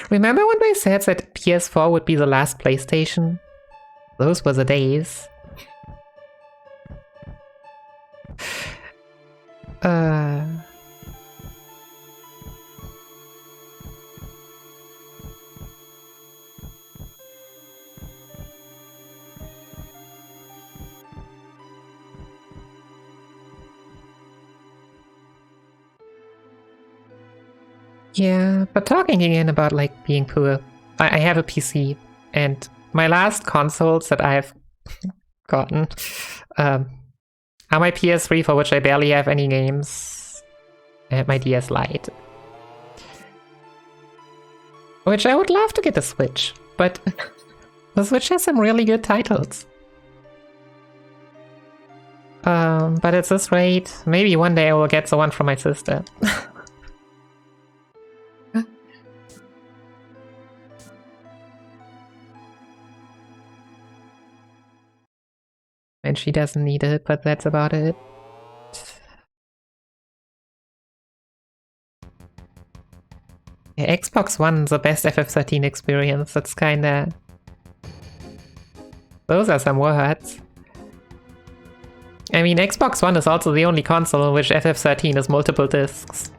[SPEAKER 1] Remember when they said that PS4 would be the last PlayStation? Those were the days. Yeah, but talking again about like being poor, I have a PC, and my last consoles that I've gotten are my PS3, for which I barely have any games, and my DS Lite. Which I would love to get a Switch, but the Switch has some really good titles. But at this rate, maybe one day I will get the one from my sister. And she doesn't need it, but that's about it. Yeah, Xbox One, the best FF13 experience. That's kinda... Those are some words. I mean, Xbox One is also the only console in which FF13 is multiple discs.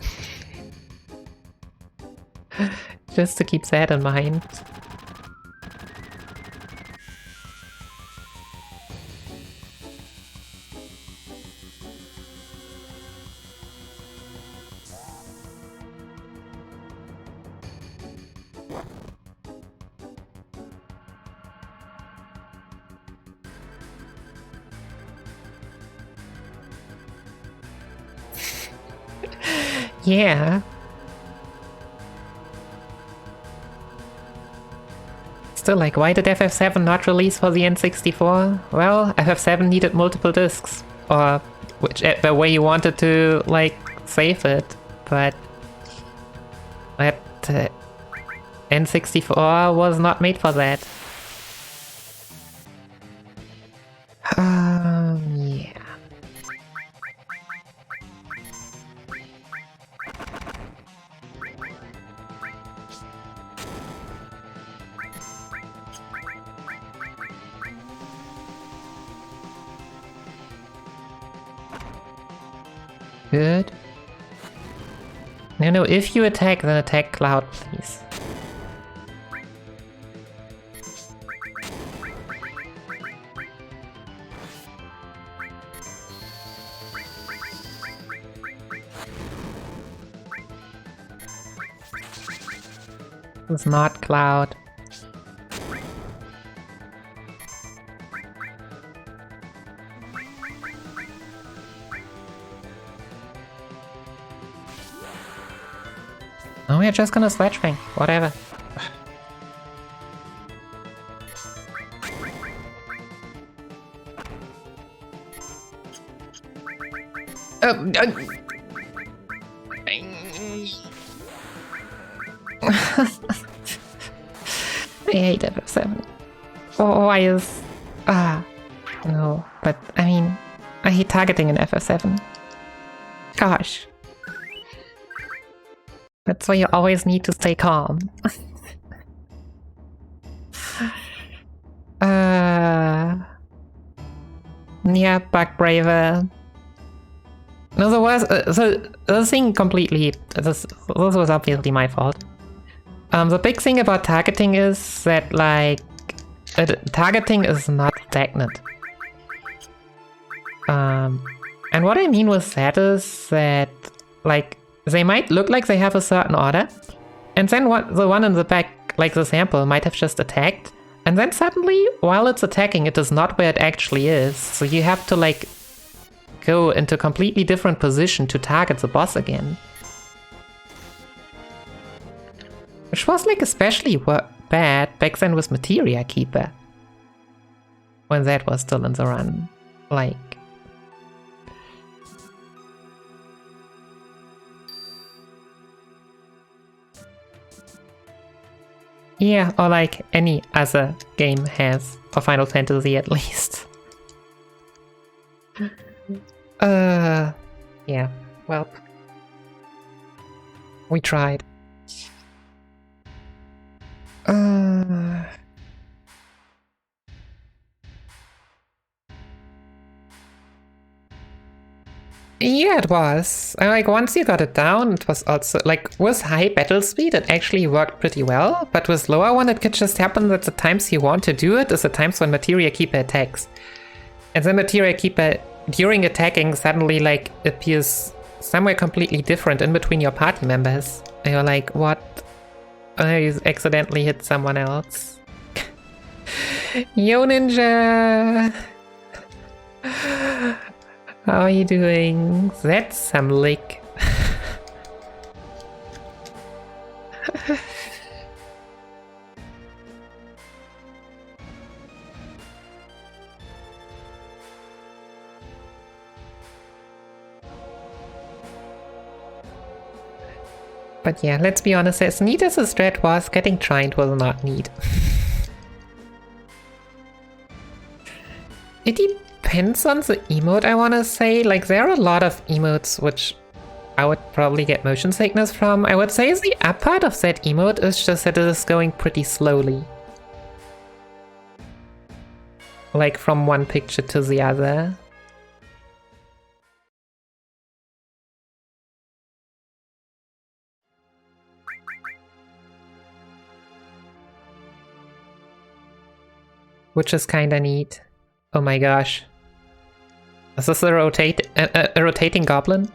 [SPEAKER 1] Just to keep that in mind. Yeah. still like, why did FF7 not release for the N64? Well, FF7 needed multiple discs, or whichever way you wanted to, like, save it, but that N64 was not made for that. Yeah. Good. No, if you attack, then attack Cloud, please. It's not Cloud. Oh, we're just gonna sledge bang. Whatever. I hate FF7. Oh, why is... no. But, I mean, I hate targeting in FF7. Gosh. That's why you always need to stay calm. Yeah, Bugbraver. No, there was... so, the thing completely... This was obviously my fault. The big thing about targeting is that, like, targeting is not stagnant. And what I mean with that is that, like, they might look like they have a certain order, and then the one in the back, like the sample, might have just attacked, and then suddenly, while it's attacking, it is not where it actually is, so you have to, like, go into a completely different position to target the boss again. Which was, like, especially bad back then with Materia Keeper. When that was still in the run. Like... yeah, or like any other game has. Or Final Fantasy at least. Yeah, well... we tried. Yeah, it was. Like, once you got it down, it was also, like, with high battle speed, it actually worked pretty well, but with lower one, it could just happen that the times you want to do it is the times when Materia Keeper attacks. And then Materia Keeper, during attacking, suddenly, like, appears somewhere completely different in between your party members. And you're like, what? I accidentally hit someone else. Yo, Ninja! How are you doing? That's some lick. But yeah, let's be honest, as neat as the strat was, getting Tried was not neat. It depends on the emote, I wanna say. Like, there are a lot of emotes which I would probably get motion sickness from. I would say the up part of that emote is just that it is going pretty slowly. Like, from one picture to the other. Which is kinda neat. Oh my gosh. Is this a rotating goblin?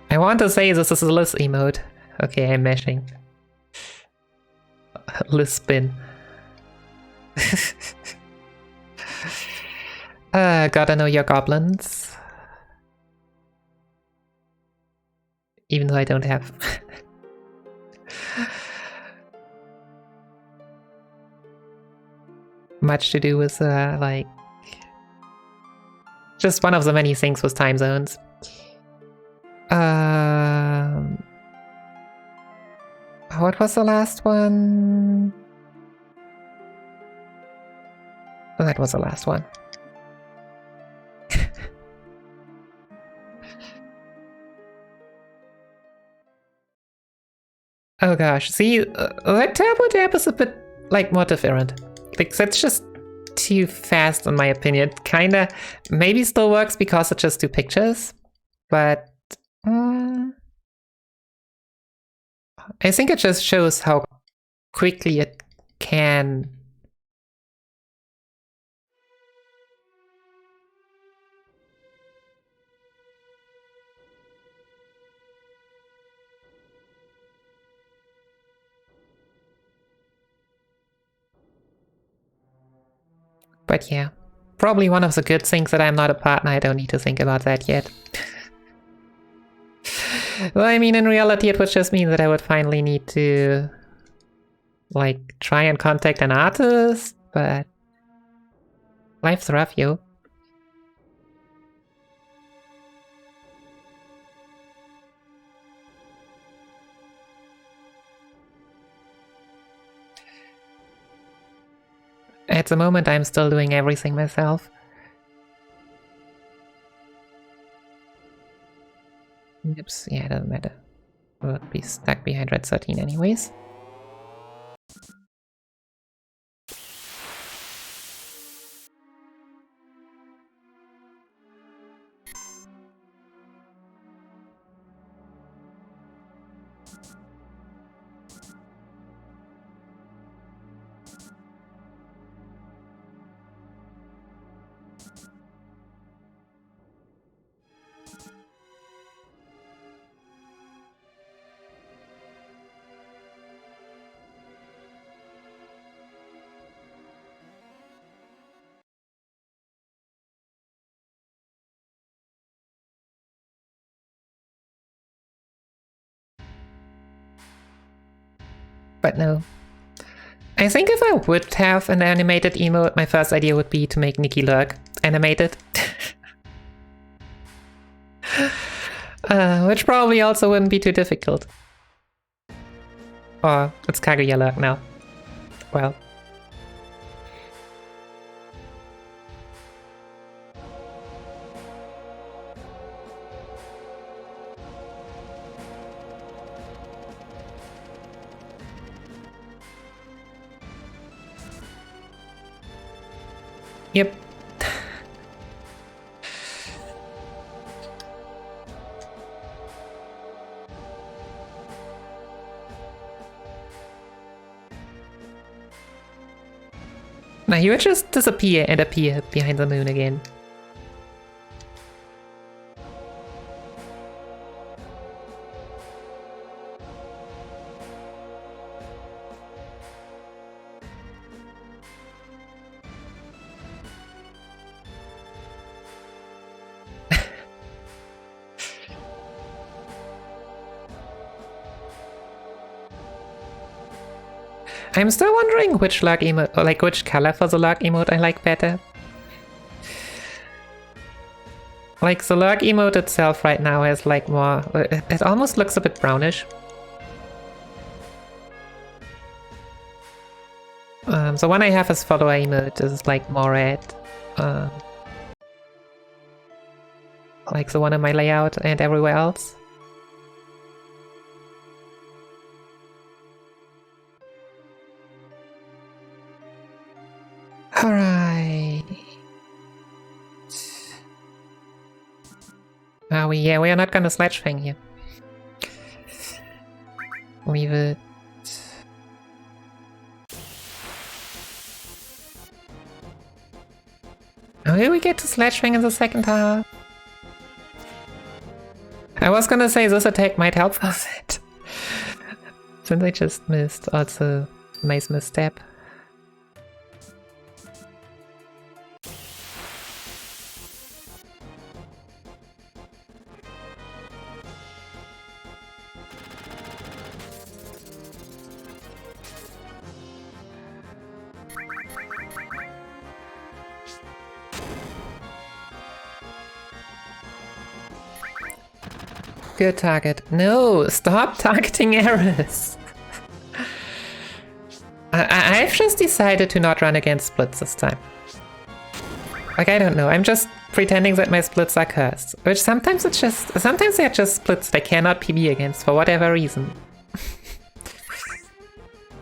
[SPEAKER 1] I want to say this is a Liz emote. Okay, I'm meshing. Liz spin. Gotta know your goblins. even though I don't have much to do with, like, just one of the many things with time zones. What was the last one? That was the last one. Oh gosh, see, that turbo dab is a bit, like, more different. Like, that's just too fast in my opinion. Kinda, maybe still works because it's just two pictures, but I think it just shows how quickly it can. But yeah, probably one of the good things that I'm not a partner. I don't need to think about that yet. Well, I mean, in reality, it would just mean that I would finally need to, like, try and contact an artist, but life's rough, yo. At the moment, I'm still doing everything myself. Oops, yeah, it doesn't matter. We'll be stuck behind red 13 anyways. But no. I think if I would have an animated emote, my first idea would be to make Nikki Lurk animated. Which probably also wouldn't be too difficult. Or it's Kaguya Lurk now. Well. Yep. Now he would just disappear and appear behind the moon again. I'm still wondering which Lurk emote, or like which color for the Lurk emote I like better. Like the Lurk emote itself right now has like more, it almost looks a bit brownish. The one I have as follower emote is like more red. Like the one in my layout and everywhere else. Alright. We are not gonna sledge thing here. Leave it. Oh, here we get to sledge thing in the second half. I was gonna say this attack might help with it. Since I just missed, also nice misstep. Good target. No, stop targeting errors. I've just decided to not run against splits this time. Like, I don't know, I'm just pretending that my splits are cursed. Which sometimes they're just splits they cannot PB against for whatever reason.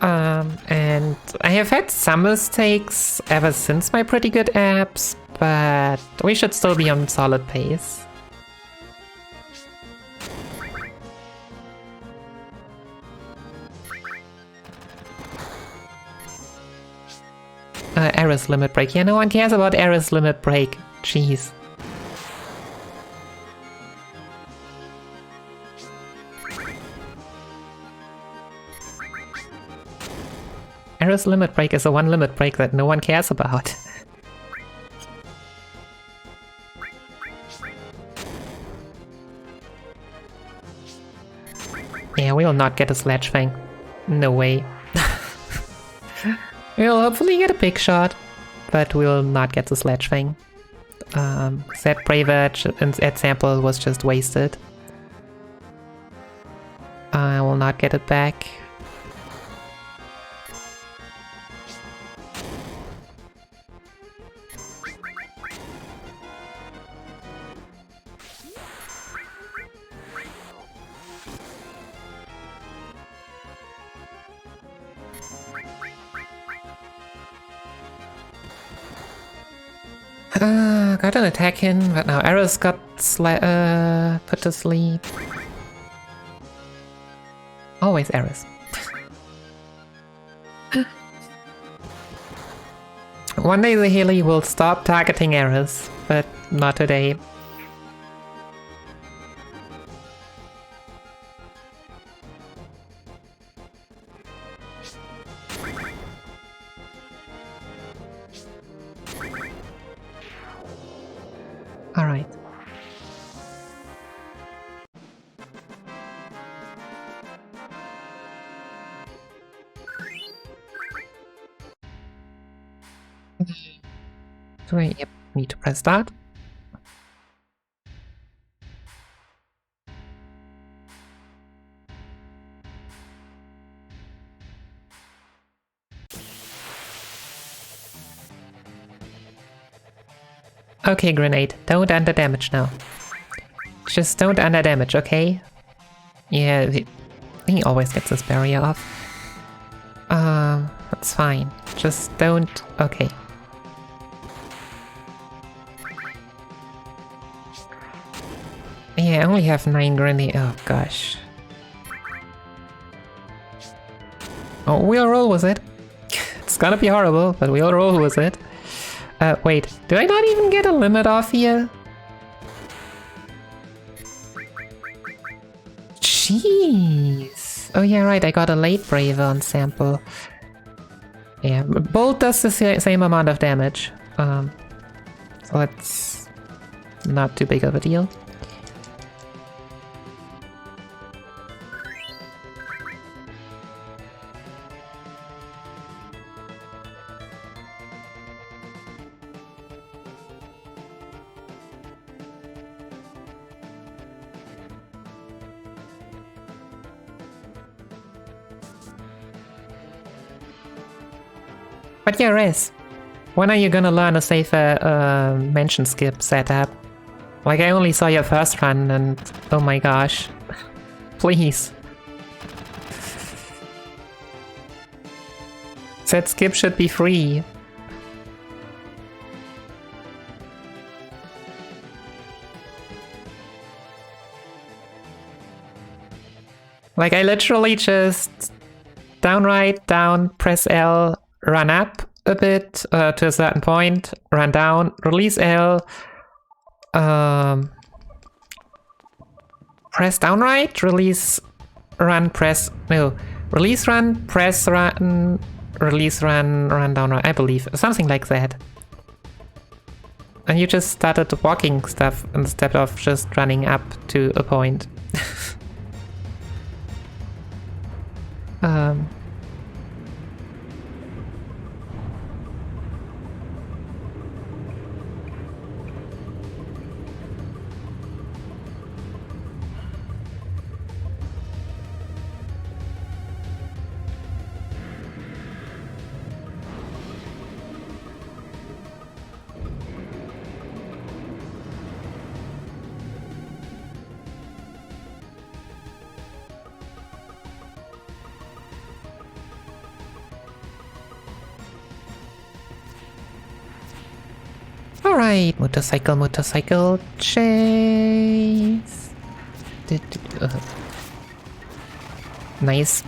[SPEAKER 1] And I have had some mistakes ever since my pretty good apps, but we should still be on solid pace. Errors limit break. Yeah, no one cares about errors limit break. Jeez. Errors limit break is the one limit break that no one cares about. Yeah, we'll not get a Sledge Fang. No way. We'll hopefully get a big shot, but we'll not get the Sledge Fang. That Brave Edge at sample was just wasted. I will not get it back. Got an attack in, but now Arrows got put to sleep. Always Arrows. One day the Healy will stop targeting Arrows, but not today. Alright. Do I need to press start? Okay, Grenade, don't under damage now. Just don't under damage, okay? Yeah, he always gets this barrier off. That's fine. Just don't... okay. Yeah, I only have 9 grenade... oh gosh. Oh, we'll roll with it. It's gonna be horrible, but we'll roll with it. Wait, do I not even get a limit off here? Jeez. Oh yeah, right, I got a late Brave on sample. Yeah, Bolt does the same amount of damage. So it's not too big of a deal. But yeah, Rez, when are you gonna learn a safer mention skip setup? Like, I only saw your first run and oh my gosh. Please. That skip should be free. Like, I literally just downright, down, press L, run up a bit to a certain point, run down, release L, press down right, release, run, press, no, release run, press run, release run, run down right, I believe, something like that. And you just started walking stuff instead of just running up to a point. Right, motorcycle chase. Nice.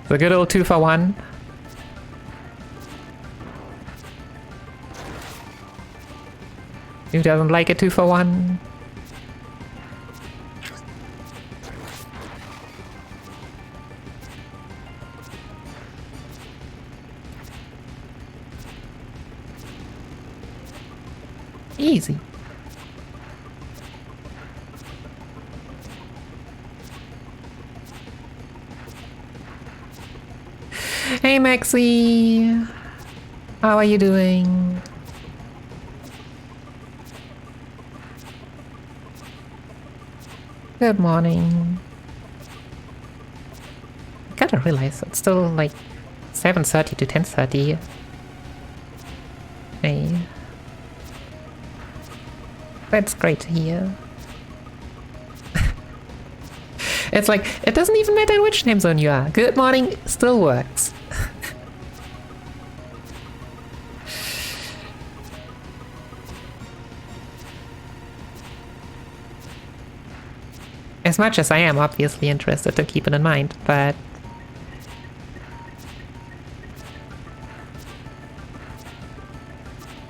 [SPEAKER 1] The good old 2-for-1. Who doesn't like a 2-for-1? Easy. Hey Maxie! How are you doing? Good morning. I gotta realize it's still like 7:30 to 10:30. Hey. That's great to hear. It's like, it doesn't even matter which time zone you are. Good morning still works. As much as I am obviously interested to keep it in mind, but...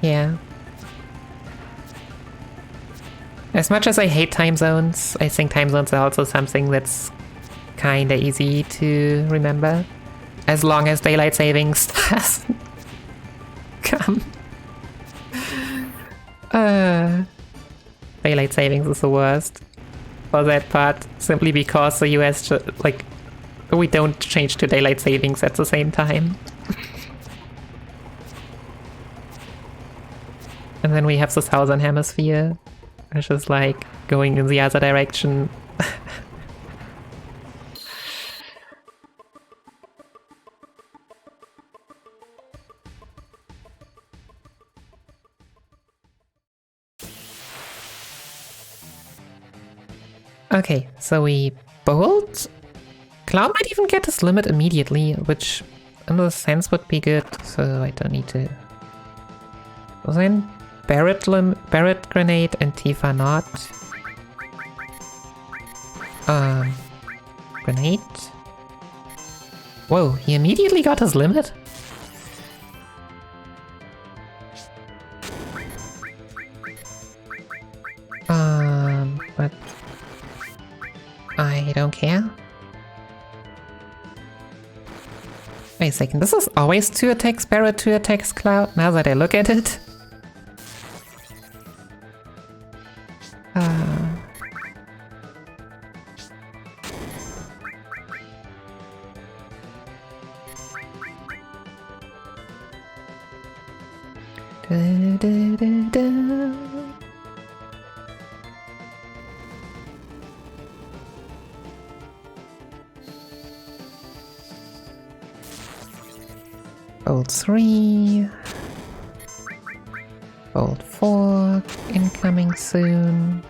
[SPEAKER 1] yeah. As much as I hate time zones, I think time zones are also something that's kinda easy to remember. As long as daylight savings doesn't come. Daylight savings is the worst for that part, simply because the US, like, we don't change to daylight savings at the same time. And then we have the southern hemisphere, which is like going in the other direction. Okay, so we bolt. Cloud might even get his limit immediately, which in a sense would be good, so I don't need to. Then Barrett Grenade and Tifa not. Grenade? Whoa, he immediately got his limit? But I don't care. Wait a second, this is always 2 attacks Barrett, 2 attacks Cloud, now that I look at it. Bolt 3. Bolt 4 incoming soon.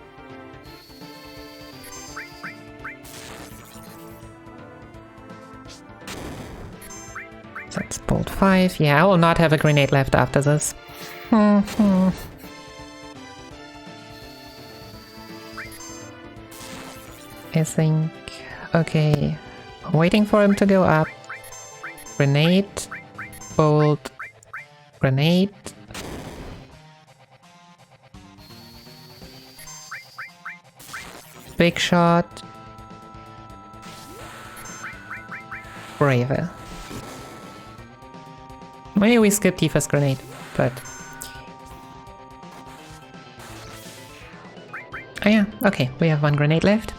[SPEAKER 1] That's Bolt 5. Yeah, I will not have a grenade left after this. I think... okay. I'm waiting for him to go up. Grenade. Bolt. Grenade. Big shot. Braver. Maybe we skip Tifa's grenade, but... oh yeah, okay, we have 1 grenade left.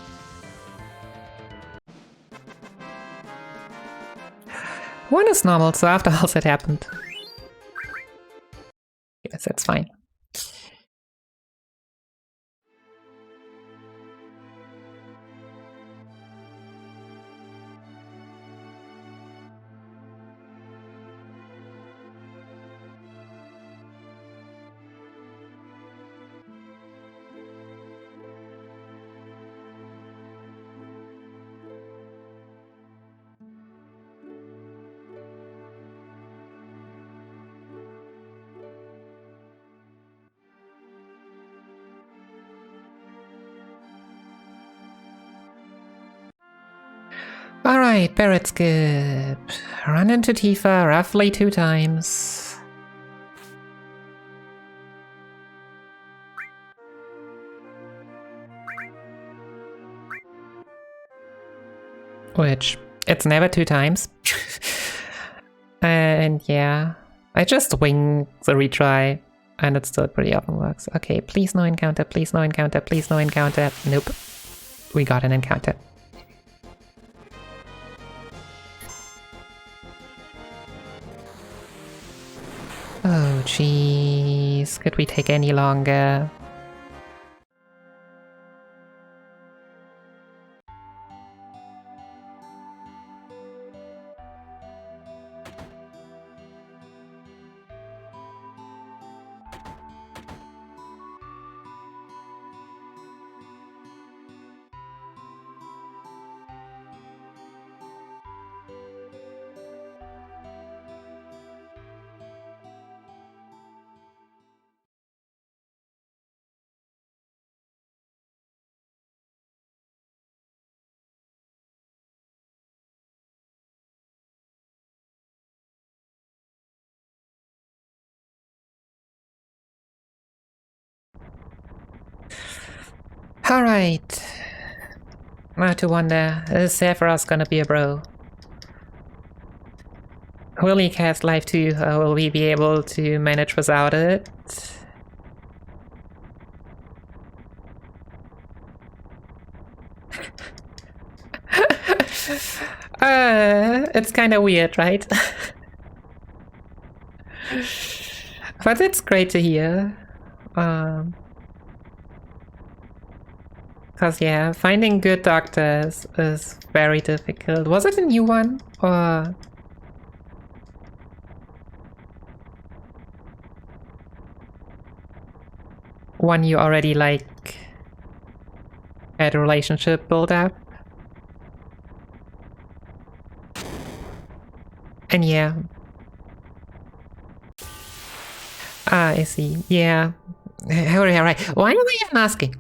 [SPEAKER 1] One is normal, so after all that happened. Yes, that's fine. Alright, Barrett's good. Run into Tifa roughly 2 times. Which, it's never 2 times. And yeah, I just wing the retry, and it still pretty often works. Okay, please no encounter, please no encounter, please no encounter. Nope. We got an encounter. Oh jeez, could we take any longer? Alright. Now to wonder, is Sephiroth gonna be a bro? Will he cast Life 2, or will we be able to manage without it? It's kinda weird, right? But it's great to hear. Cause yeah, finding good doctors is very difficult. Was it a new one? Or... one you already, like, had a relationship built up? And yeah. Ah, I see. Yeah. Alright. Why am I even asking?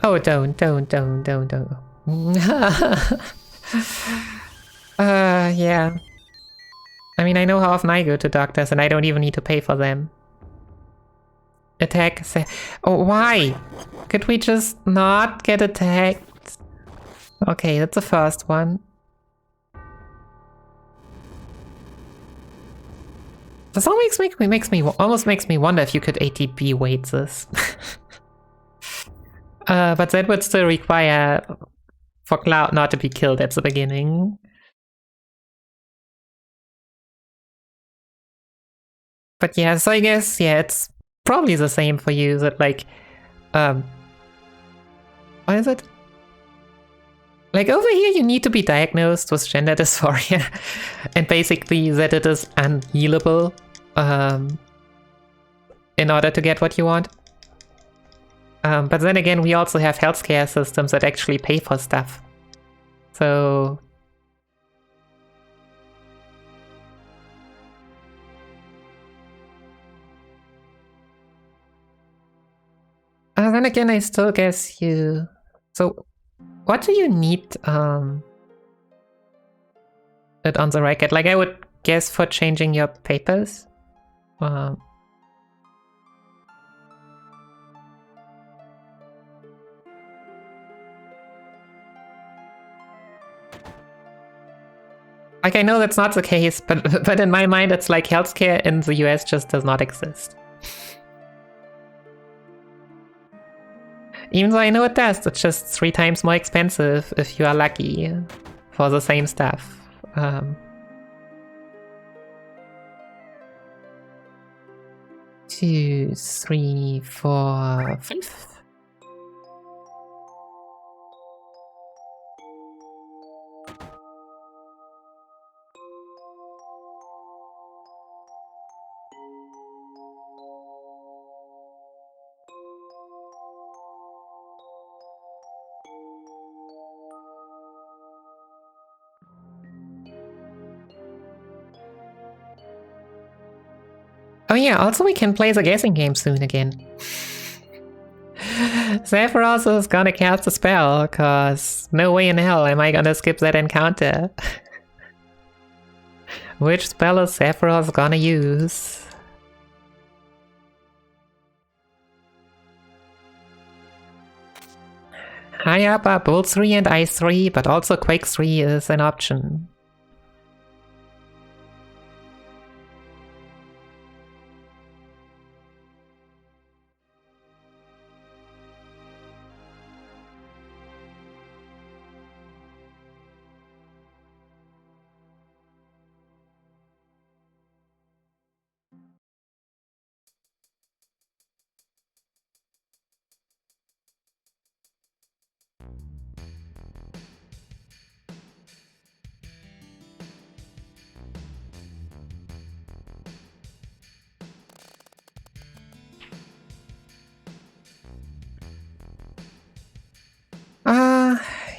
[SPEAKER 1] Oh, don't. Yeah. I mean, I know how often I go to doctors and I don't even need to pay for them. Attack. Oh, why? Could we just not get attacked? Okay, that's the first one. This always almost makes me wonder if you could ATB weight this. But that would still require for Cloud not to be killed at the beginning. But yeah, so I guess, yeah, it's probably the same for you, that like, what is it? Like over here you need to be diagnosed with gender dysphoria, and basically that it is unhealable, in order to get what you want. But then again, we also have healthcare systems that actually pay for stuff. So... then again, I still guess you... So, what do you need it on the record? Like, I would guess for changing your papers? Like, I know that's not the case, but in my mind, it's like healthcare in the US just does not exist. Even though I know it does, it's just 3 times more expensive if you are lucky for the same stuff. 2, 3, 4, 5. Oh yeah, also we can play the guessing game soon again. Sephiroth is gonna cast a spell, cause no way in hell am I gonna skip that encounter. Which spell is Sephiroth gonna use? High up are Bolt 3 and Ice 3, but also Quake 3 is an option.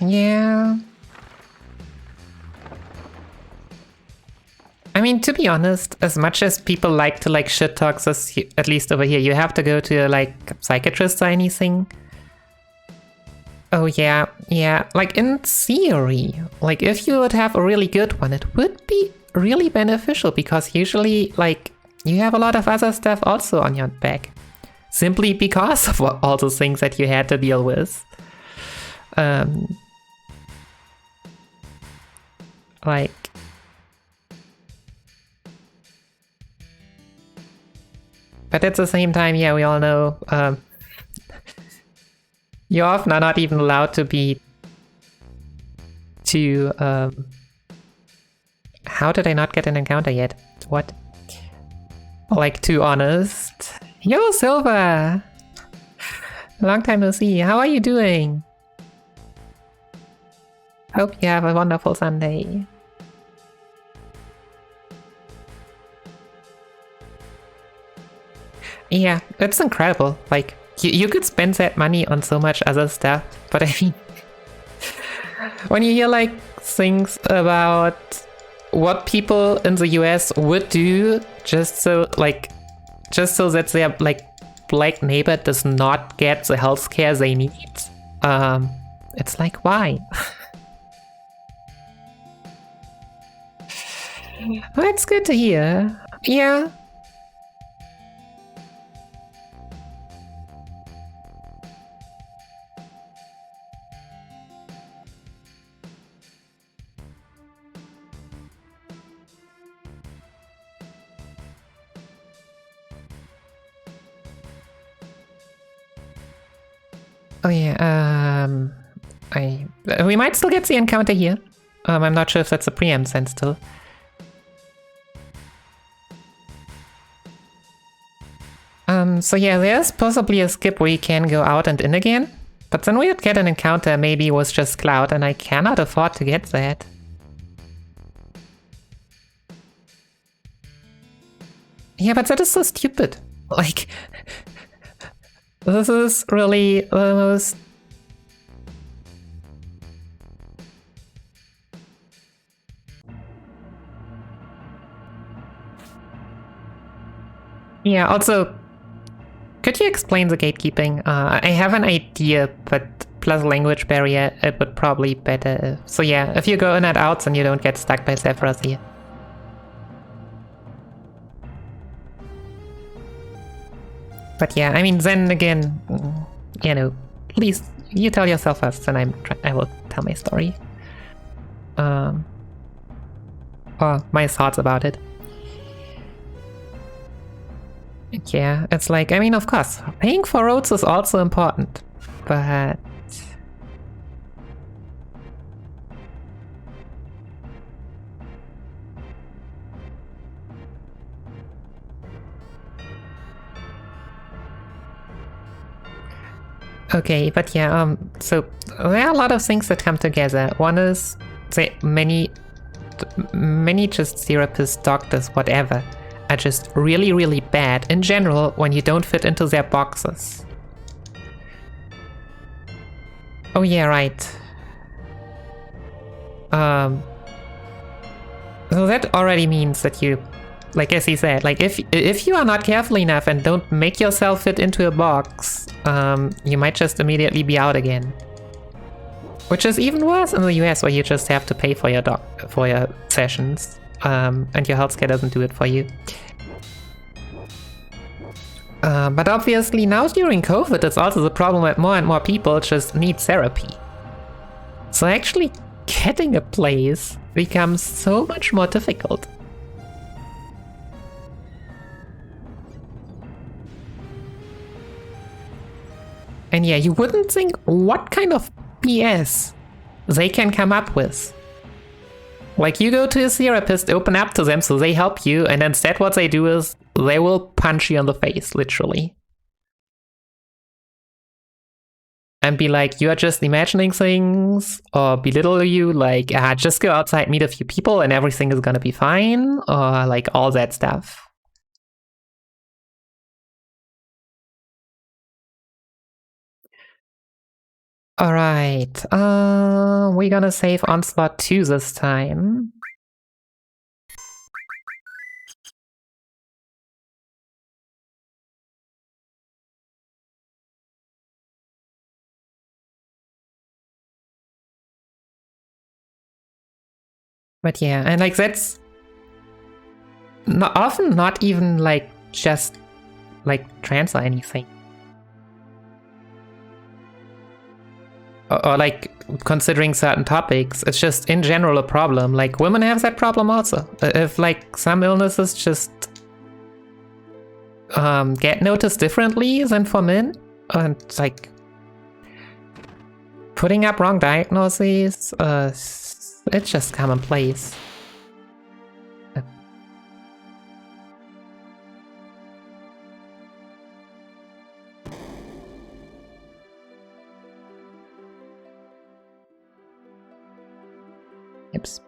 [SPEAKER 1] Yeah. I mean, to be honest, as much as people like to like shit talks us, at least over here, you have to go to like a psychiatrist or anything. Oh yeah, yeah. Like in theory, like if you would have a really good one, it would be really beneficial because usually like you have a lot of other stuff also on your back. Simply because of all those things that you had to deal with. Like, but at the same time, yeah, we all know you often are not even allowed to be too. How did I not get an encounter yet? What? Like, too honest. Yo, Silva! Long time no see. How are you doing? Hope you have a wonderful Sunday. Yeah, it's incredible. Like, you could spend that money on so much other stuff, but I mean, when you hear like things about what people in the US would do just so that their like black neighbor does not get the healthcare they need, it's like, why? Well, it's good to hear. Yeah. Oh yeah, we might still get the encounter here. I'm not sure if that's a preempt sense still. So yeah, there's possibly a skip where you can go out and in again, but then we would get an encounter maybe it was just Cloud, and I cannot afford to get that. Yeah, but that is so stupid. Like, this is really the most... Yeah, also, could you explain the gatekeeping? I have an idea, but plus language barrier, it would probably better. So yeah, if you go in and out, then you don't get stuck by Sephiroth here. But yeah, I mean, then again, you know, please, you tell yourself first, and I will tell my story. Or my thoughts about it. Yeah, it's like, I mean, of course, paying for roads is also important, but... Okay, but yeah, so there are a lot of things that come together. One is that many just therapists, doctors, whatever, are just really, really bad in general when you don't fit into their boxes. Oh yeah, right. So that already means that you like Jessie said, like if you are not careful enough and don't make yourself fit into a box, you might just immediately be out again. Which is even worse in the US, where you just have to pay for your sessions, and your healthcare doesn't do it for you. But obviously now during COVID, it's also the problem that more and more people just need therapy. So actually getting a place becomes so much more difficult. And yeah, you wouldn't think what kind of BS they can come up with. Like, you go to a therapist, open up to them so they help you, and instead what they do is they will punch you in the face, literally. And be like, you are just imagining things, or belittle you, like, just go outside, meet a few people, and everything is gonna be fine, or like all that stuff. Alright, we're gonna save on slot 2 this time. But yeah, and like that's often not even like just like trans or anything. Or like considering certain topics, it's just in general a problem. Like women have that problem also. If like some illnesses just get noticed differently than for men, and like putting up wrong diagnoses, it's just commonplace. Oops.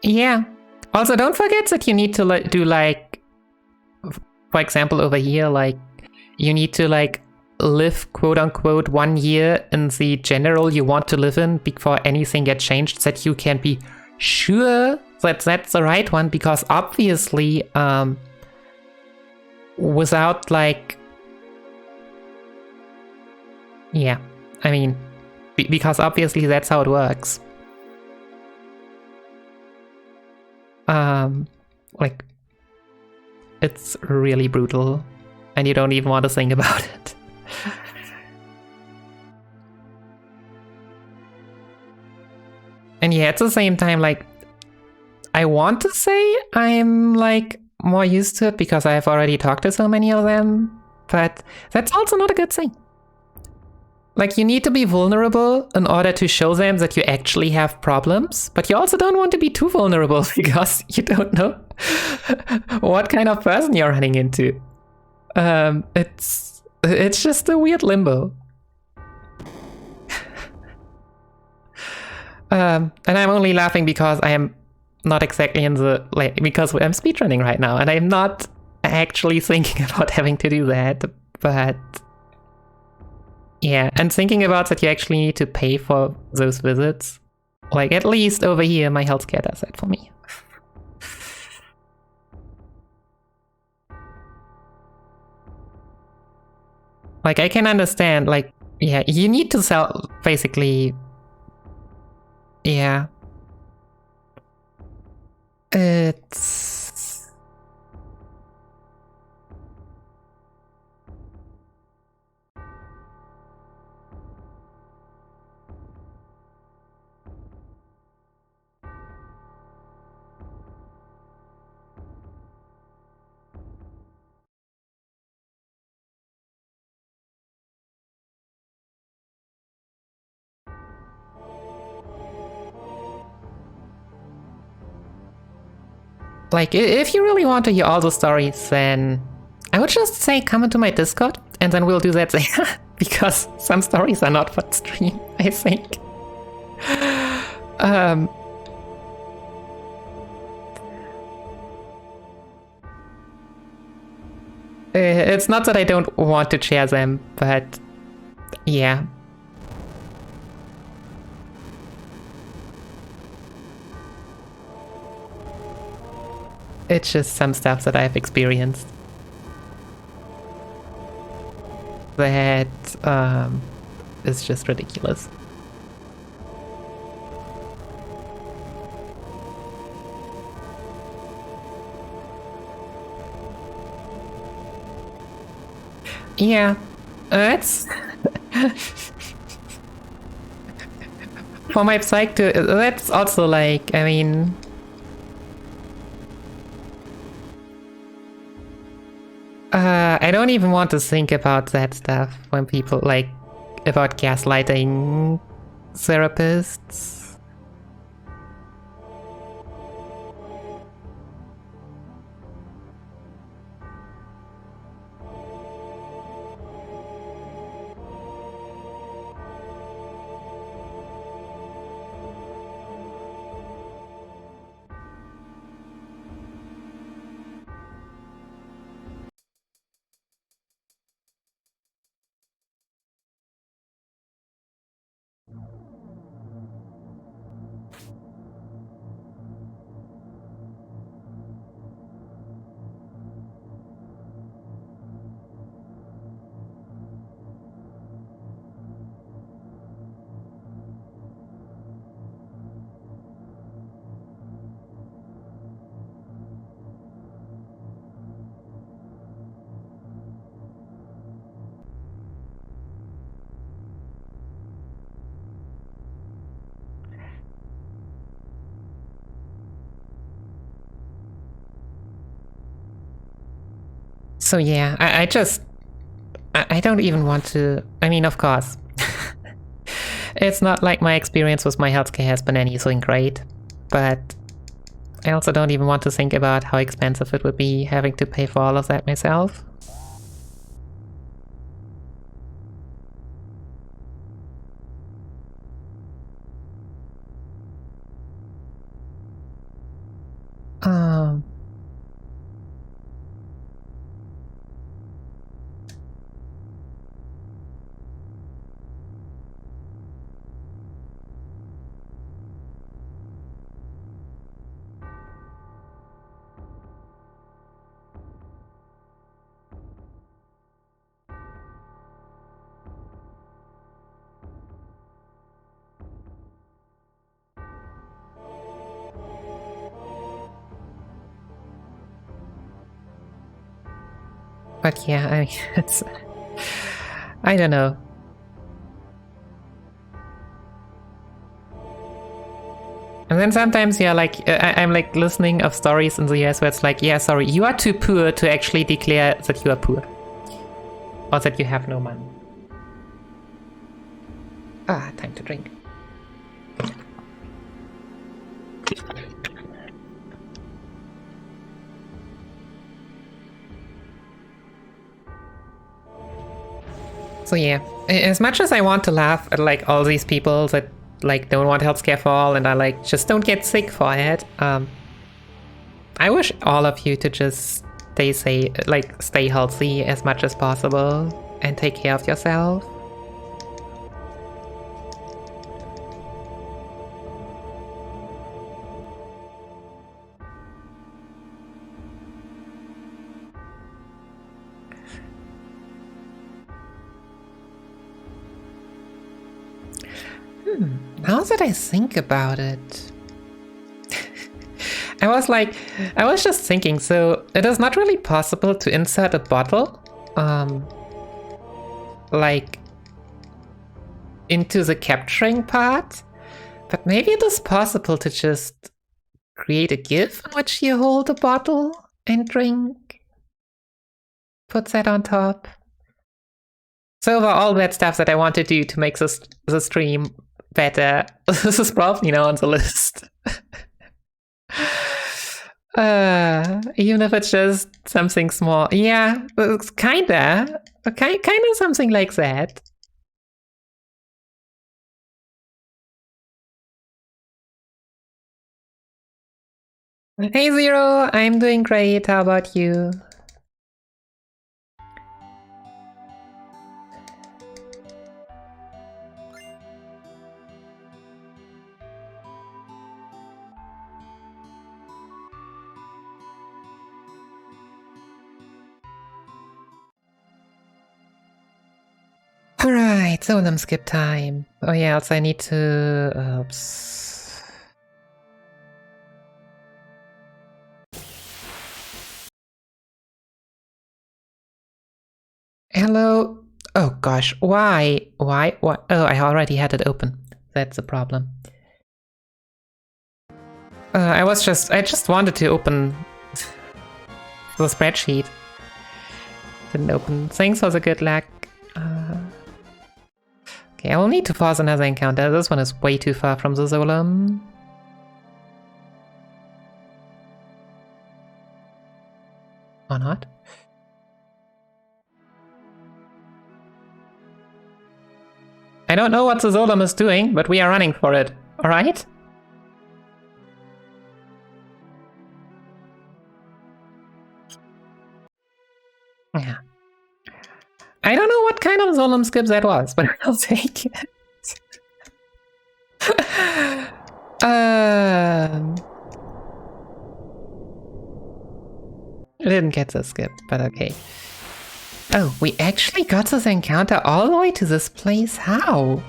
[SPEAKER 1] Yeah. Also, don't forget that you need to do like, for example, over here, like you need to like live quote unquote 1 year in the general you want to live in before anything gets changed, that you can be sure that that's the right one, because obviously without like, yeah, I mean, because obviously that's how it works. Like it's really brutal and you don't even want to think about it. And yeah, at the same time, like, I want to say I'm like more used to it because I've already talked to so many of them, but that's also not a good thing. Like, you need to be vulnerable in order to show them that you actually have problems, but you also don't want to be too vulnerable because you don't know what kind of person you're running into. It's just a weird limbo. And I'm only laughing because I am not exactly in the, like, because I'm speedrunning right now, and I'm not actually thinking about having to do that, but yeah, and thinking about that you actually need to pay for those visits. Like, at least over here, my healthcare does that for me. Like, I can understand, like, yeah, you need to sell, basically, yeah. It's... Like, if you really want to hear all the stories, then I would just say come into my Discord, and then we'll do that there. Because some stories are not for stream, I think. It's not that I don't want to share them, but yeah. It's just some stuff that I've experienced that is just ridiculous. Yeah, that's for my psych too. That's also like, I mean, I don't even want to think about that stuff when people like about gaslighting therapists. So yeah, I don't even want to. I mean, of course, it's not like my experience with my healthcare has been anything great, but I also don't even want to think about how expensive it would be having to pay for all of that myself. Um, but yeah, I mean, it's. I don't know. And then sometimes, yeah, like I'm like listening of stories in the US where it's like, yeah, sorry, you are too poor to actually declare that you are poor, or that you have no money. Ah, time to drink. So yeah, as much as I want to laugh at like all these people that like don't want healthcare for all and are like just don't get sick for it, I wish all of you to just stay healthy as much as possible and take care of yourself. Now that I think about it, I was just thinking, so it is not really possible to insert a bottle, like, into the capturing part, but maybe it is possible to just create a GIF in which you hold a bottle and drink. Put that on top. So for all that stuff that I want to do to make the stream better, this is probably now on the list. Even if it's just something small. Yeah, kinda something like that. Hey Zero, I'm doing great. How about you? Alright, Solemn skip time. Oh yeah, also I need to... Oops. Hello? Oh gosh, why? Why? What? Oh, I already had it open. That's the problem. I just wanted to open the spreadsheet. Didn't open. Thanks for the good luck. Okay, I will need to pause another encounter. This one is way too far from the Solemn. Or not? I don't know what the Solemn is doing, but we are running for it. Alright? Yeah. I don't know what kind of Solemn skip that was, but I'll take it. I didn't get the skip, but okay. Oh, we actually got this encounter all the way to this place? How?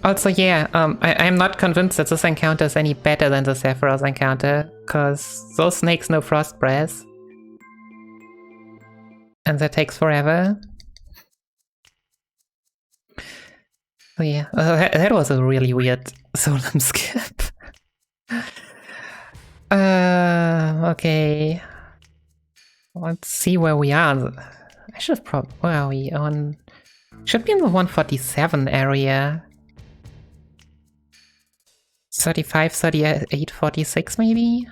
[SPEAKER 1] Also, yeah, I'm not convinced that this encounter is any better than the Sephiroth encounter, because those snakes know frost breath. And that takes forever. Oh yeah, that was a really weird Solemn skip. Okay. Let's see where we are. I should probably... Where are we? On... Should be in the 147 area. 35, 38, 46 maybe?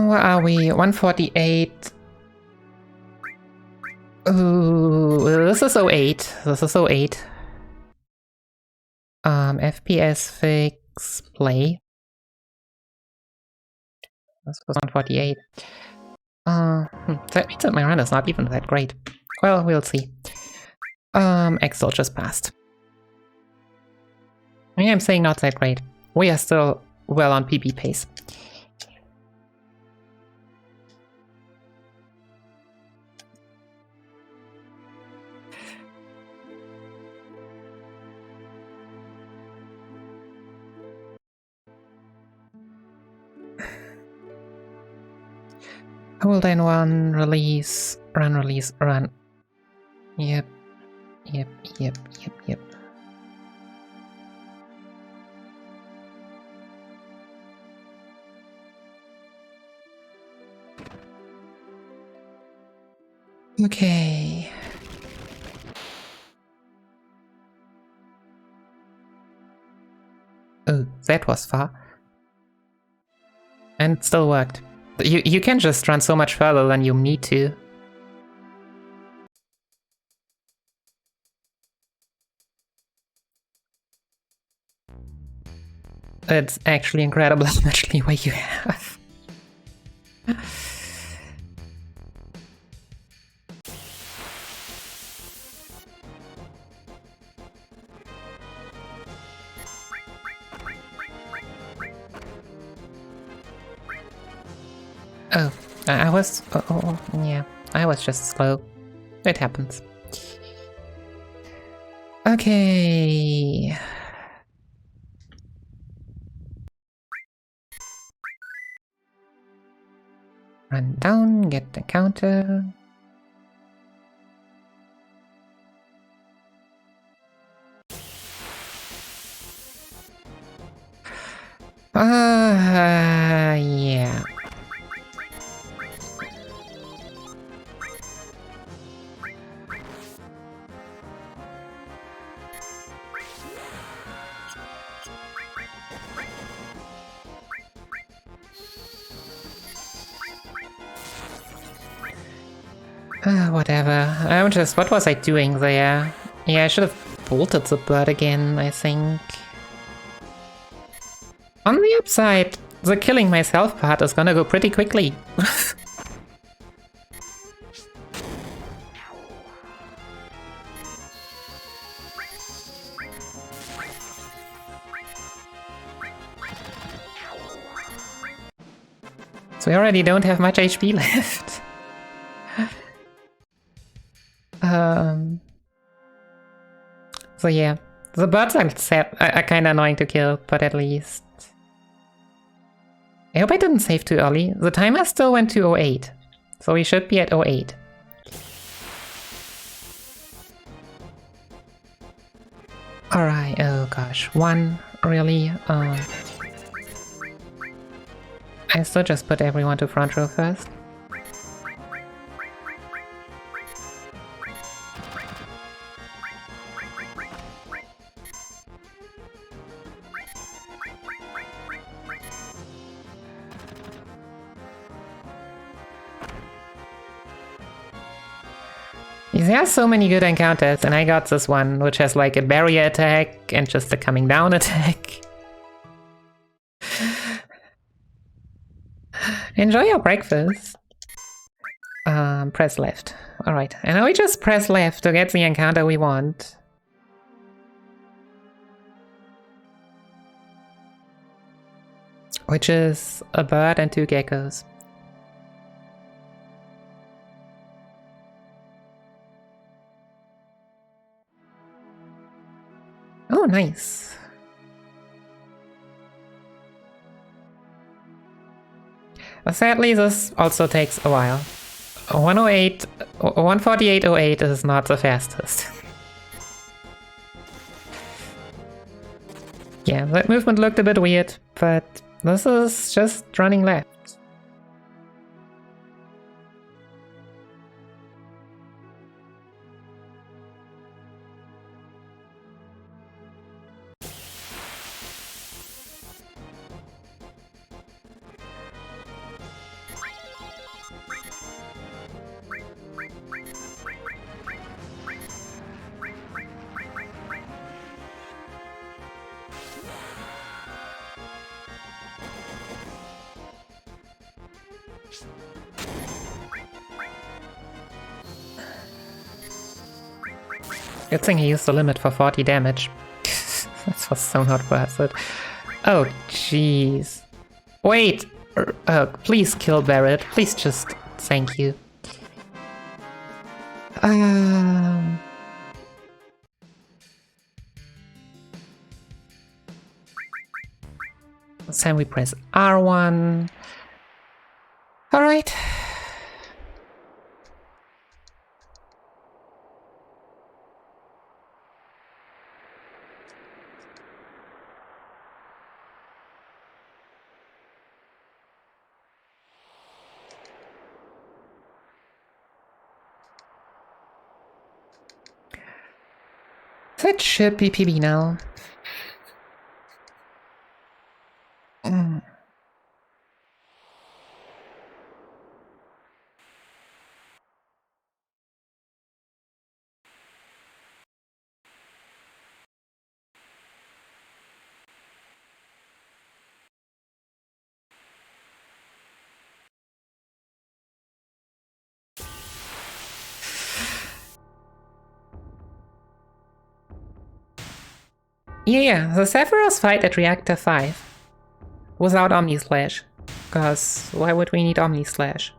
[SPEAKER 1] Where are we? 148. Ooh, this is 08. This is 08. FPS fix play. This was 148. That means that my run is not even that great. Well, we'll see. Excel just passed. I mean, I'm saying not that great. We are still well on PB pace. Hold in one, release, run, release, run. Yep. Okay. Oh, that was far. And it still worked. You can just run so much further than you need to. It's actually incredible how much leeway you have. Oh, I was... Oh, yeah, I was just slow. It happens. Okay... Run down, get the counter. Yeah. Whatever. What was I doing there? Yeah, I should have bolted the bird again, I think. On the upside, the killing myself part is gonna go pretty quickly. So we already don't have much HP left. So yeah, the birds are kind of annoying to kill, but at least... I hope I didn't save too early. The timer still went to 08, so we should be at 08. Alright, oh gosh, one, really? I still just put everyone to front row first. There are so many good encounters, and I got this one, which has like a barrier attack and just a coming down attack. Enjoy your breakfast. Press left. Alright, and now we just press left to get the encounter we want. Which is a bird and 2 geckos. Oh, nice. Sadly, this also takes a while. 148.08 is not the fastest. Yeah, that movement looked a bit weird, but this is just running left. Good thing he used the limit for 40 damage. That was so not worth it. Oh, jeez. Wait! Please kill Barrett. Please just... Thank you. Then we press R1. Alright. That should be PB now. Yeah, the Sephiroth fight at Reactor 5 without Omni Slash. Because why would we need Omni Slash?